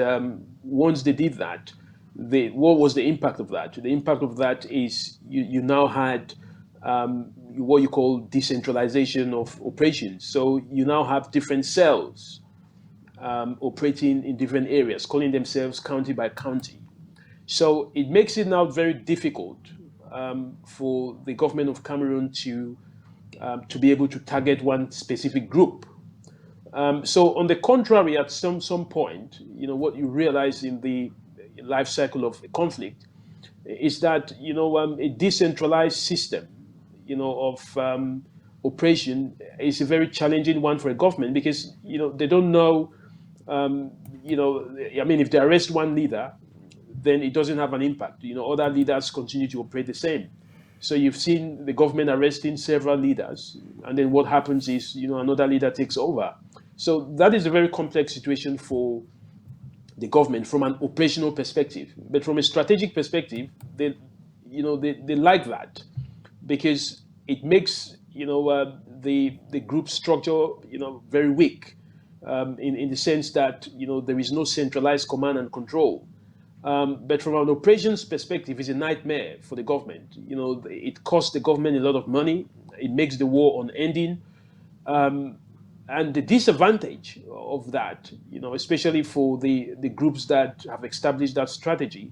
once they did that, what was the impact of that? The impact of that is you now had what you call decentralization of operations. So you now have different cells operating in different areas, calling themselves county by county. So it makes it now very difficult for the government of Cameroon to be able to target one specific group. So on the contrary, at some point, what you realize in the life cycle of a conflict is that a decentralized system of operation is a very challenging one for a government, because they don't know if they arrest one leader, then it doesn't have an impact. Other leaders continue to operate the same. So you've seen the government arresting several leaders, and then what happens is another leader takes over. So that is a very complex situation for the government from an operational perspective. But from a strategic perspective, they like that, because it makes the group structure very weak in the sense that there is no centralized command and control. But from an operations perspective, it's a nightmare for the government. It costs the government a lot of money. It makes the war unending. And the disadvantage of that, especially for the groups that have established that strategy,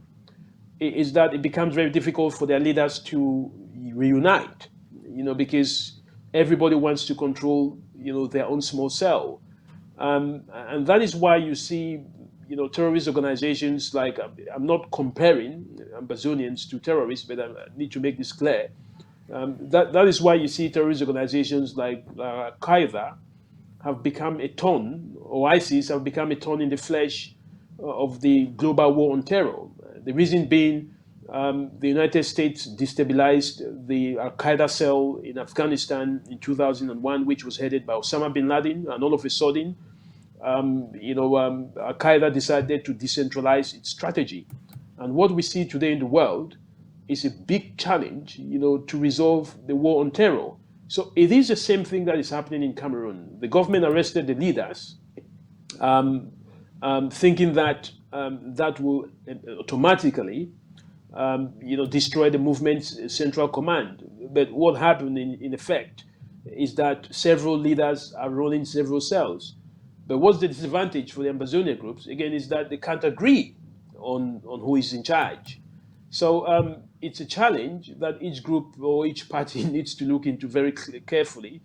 is that it becomes very difficult for their leaders to reunite, because everybody wants to control, their own small cell. And that is why you see, terrorist organizations like, I'm not comparing Ambazonians to terrorists, but I need to make this clear. That is why you see terrorist organizations like Al-Qaeda have become a thorn, or ISIS have become a thorn in the flesh of the global war on terror. The reason being, the United States destabilized the Al-Qaeda cell in Afghanistan in 2001, which was headed by Osama bin Laden, and all of a sudden, Al-Qaeda decided to decentralize its strategy. And what we see today in the world is a big challenge, to resolve the war on terror. So it is the same thing that is happening in Cameroon. The government arrested the leaders, thinking that that will automatically, destroy the movement's central command. But what happened in effect is that several leaders are running several cells. But what's the disadvantage for the Ambazonia groups, again, is that they can't agree on who is in charge. So it's a challenge that each group or each party needs to look into very carefully,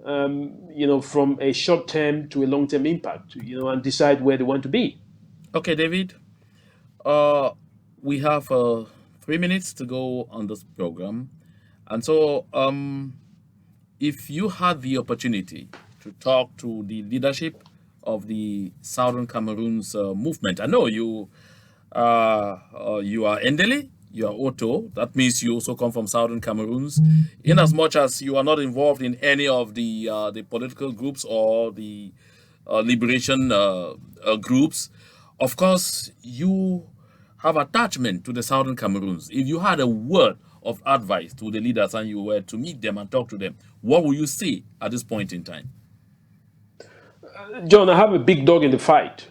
from a short-term to a long-term impact, and decide where they want to be.
Okay, David. We have 3 minutes to go on this program. And so if you had the opportunity to talk to the leadership of the Southern Cameroon's movement, I know you are Endele, you are Otto. That means you also come from Southern Cameroons. In as much as you are not involved in any of the political groups or the liberation groups, of course, you have attachment to the Southern Cameroons. If you had a word of advice to the leaders and you were to meet them and talk to them, what would you say at this point in time?
John, I have a big dog in the fight.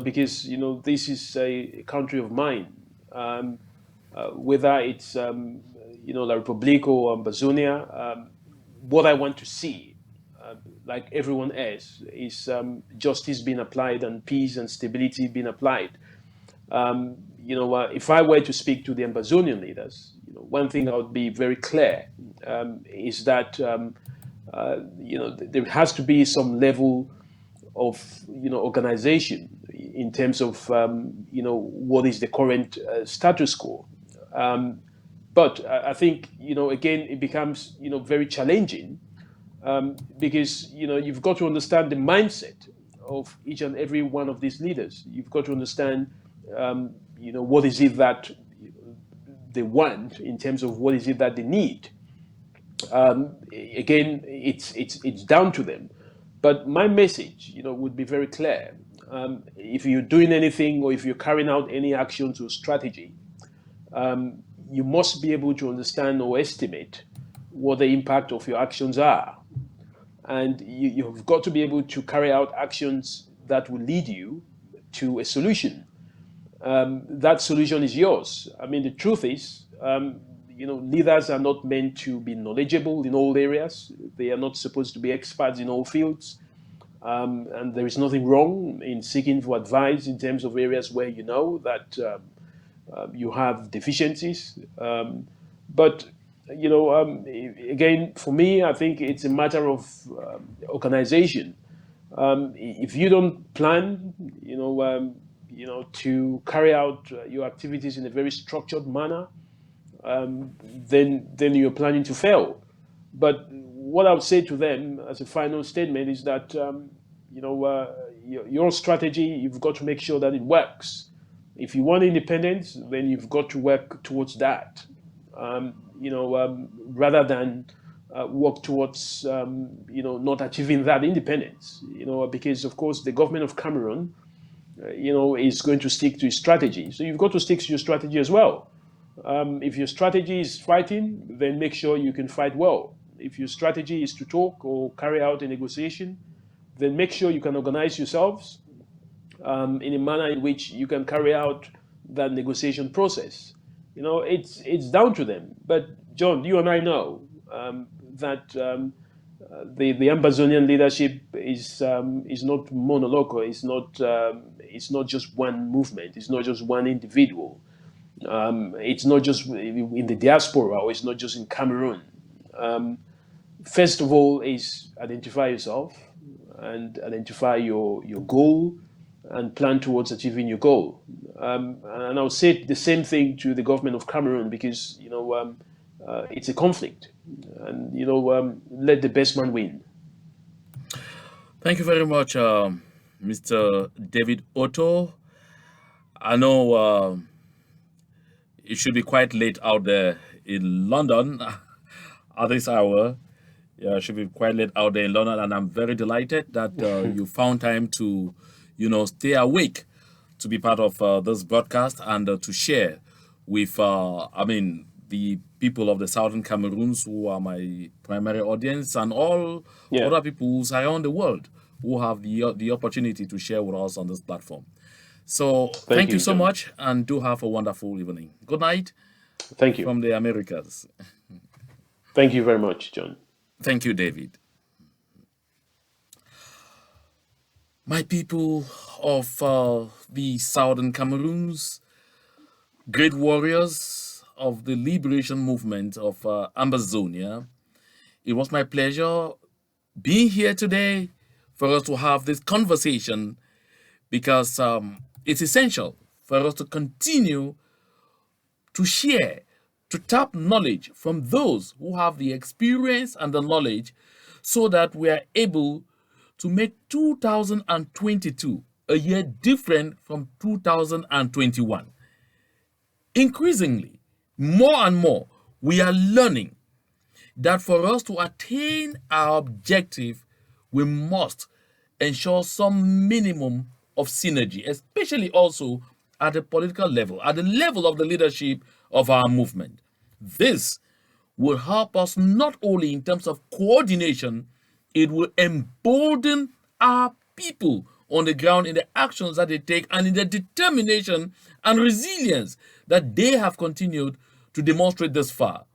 because this is a country of mine. Whether it's La Republic or Ambazonia, what I want to see, like everyone else, is justice being applied and peace and stability being applied. If I were to speak to the Ambazonian leaders, one thing I would be very clear is that there has to be some level of organization in terms of what is the current status quo. But I think again it becomes very challenging because you've got to understand the mindset of each and every one of these leaders. You've got to understand what is it that they want in terms of what is it that they need. Again, it's down to them. But my message, would be very clear. If you're doing anything or if you're carrying out any actions or strategy, you must be able to understand or estimate what the impact of your actions are. And you've got to be able to carry out actions that will lead you to a solution. That solution is yours. I mean, the truth is, leaders are not meant to be knowledgeable in all areas. They are not supposed to be experts in all fields. And there is nothing wrong in seeking for advice in terms of areas where you know that you have deficiencies. But again, for me, I think it's a matter of organization. If you don't plan, to carry out your activities in a very structured manner, then you're planning to fail. But what I would say to them as a final statement is that your strategy, you've got to make sure that it works. If you want independence, then you've got to work towards that. Rather than work towards not achieving that independence. Because of course the government of Cameroon is going to stick to its strategy. So you've got to stick to your strategy as well. If your strategy is fighting, then make sure you can fight well. If your strategy is to talk or carry out a negotiation, then make sure you can organize yourselves in a manner in which you can carry out that negotiation process. It's down to them. But John, you and I know that the Ambazonian leadership is not monoloco. It's not just one movement. It's not just one individual. It's not just in the diaspora, or it's not just in Cameroon. First of all, is identify yourself and identify your goal and plan towards achieving your goal. And I'll say the same thing to the government of Cameroon because it's a conflict, and let the best man win.
Thank you very much, Mr. David Otto. I know it should be quite late out there in London at this hour. Yeah, it should be quite late out there in London, and I'm very delighted that you found time to, stay awake to be part of this broadcast and to share with, the people of the Southern Cameroons who are my primary audience and all other people around the world who have the opportunity to share with us on this platform. So thank you so much, and do have a wonderful evening. Good night.
Thank you.
From the Americas.
Thank you very much, John.
Thank you, David. My people of the Southern Cameroons, great warriors of the liberation movement of Ambazonia, it was my pleasure being here today for us to have this conversation because it's essential for us to continue to share, to tap knowledge from those who have the experience and the knowledge so that we are able to make 2022 a year different from 2021. Increasingly, more and more, we are learning that for us to attain our objective, we must ensure some minimum of synergy, especially also at the political level, at the level of the leadership of our movement. This will help us not only in terms of coordination, it will embolden our people on the ground in the actions that they take and in the determination and resilience that they have continued to demonstrate thus far.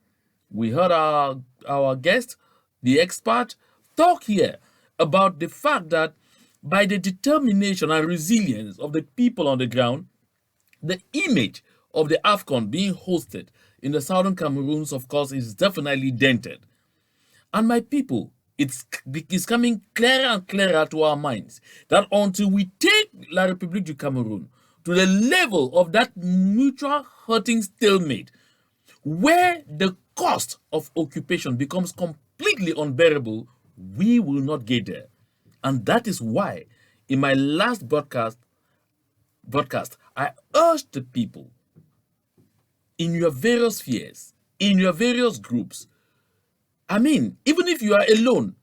We heard our guest, the expert, talk here about the fact that by the determination and resilience of the people on the ground, the image of the AFCON being hosted in the southern Cameroons, of course, is definitely dented. And my people, it's coming clearer and clearer to our minds that until we take La République du Cameroon to the level of that mutual hurting stalemate, where the cost of occupation becomes completely unbearable, we will not get there. And that is why, in my last broadcast, I urged the people in your various spheres, in your various groups, even if you are alone,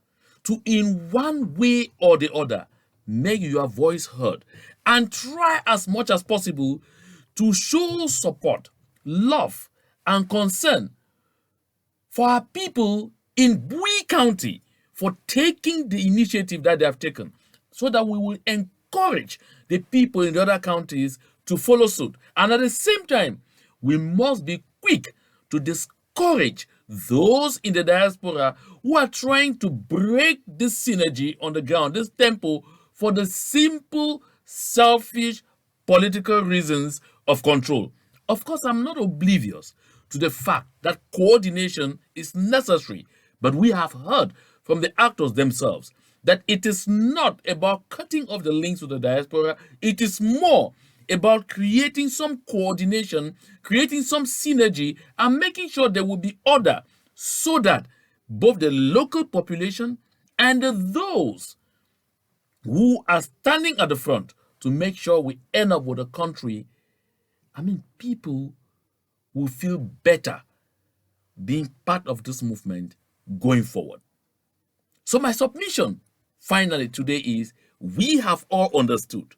to in one way or the other, make your voice heard and try as much as possible to show support, love, and concern for our people in Bui County for taking the initiative that they have taken, so that we will encourage the people in the other counties to follow suit. And at the same time, we must be quick to discourage those in the diaspora who are trying to break this synergy on the ground, this tempo, for the simple, selfish, political reasons of control. Of course, I'm not oblivious to the fact that coordination is necessary, but we have heard from the actors themselves that it is not about cutting off the links with the diaspora. It is more about creating some coordination, creating some synergy, and making sure there will be order so that both the local population and those who are standing at the front to make sure we end up with a country, people will feel better being part of this movement going forward. So my submission finally today is, we have all understood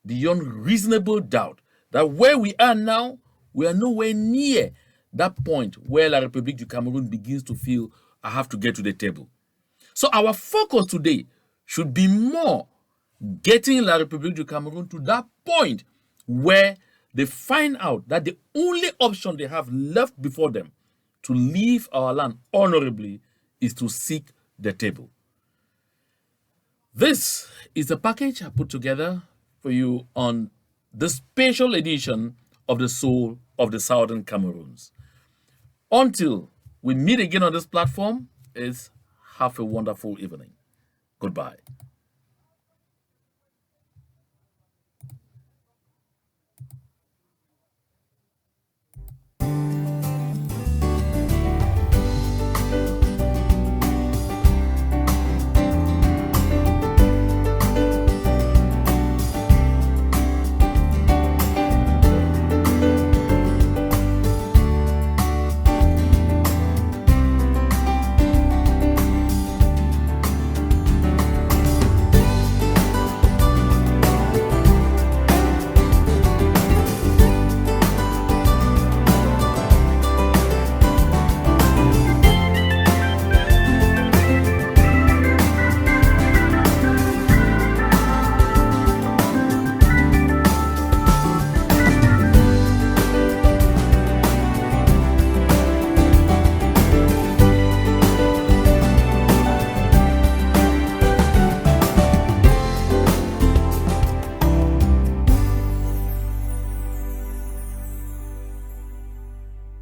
beyond reasonable doubt that where we are now, we are nowhere near that point where La République du Cameroon begins to feel, I have to get to the table. So our focus today should be more getting La République du Cameroon to that point where they find out that the only option they have left before them to leave our land honorably is to seek the table. This is the package I put together for you on this special edition of the Soul of the Southern Cameroons. Until we meet again on this platform, have a wonderful evening. Goodbye.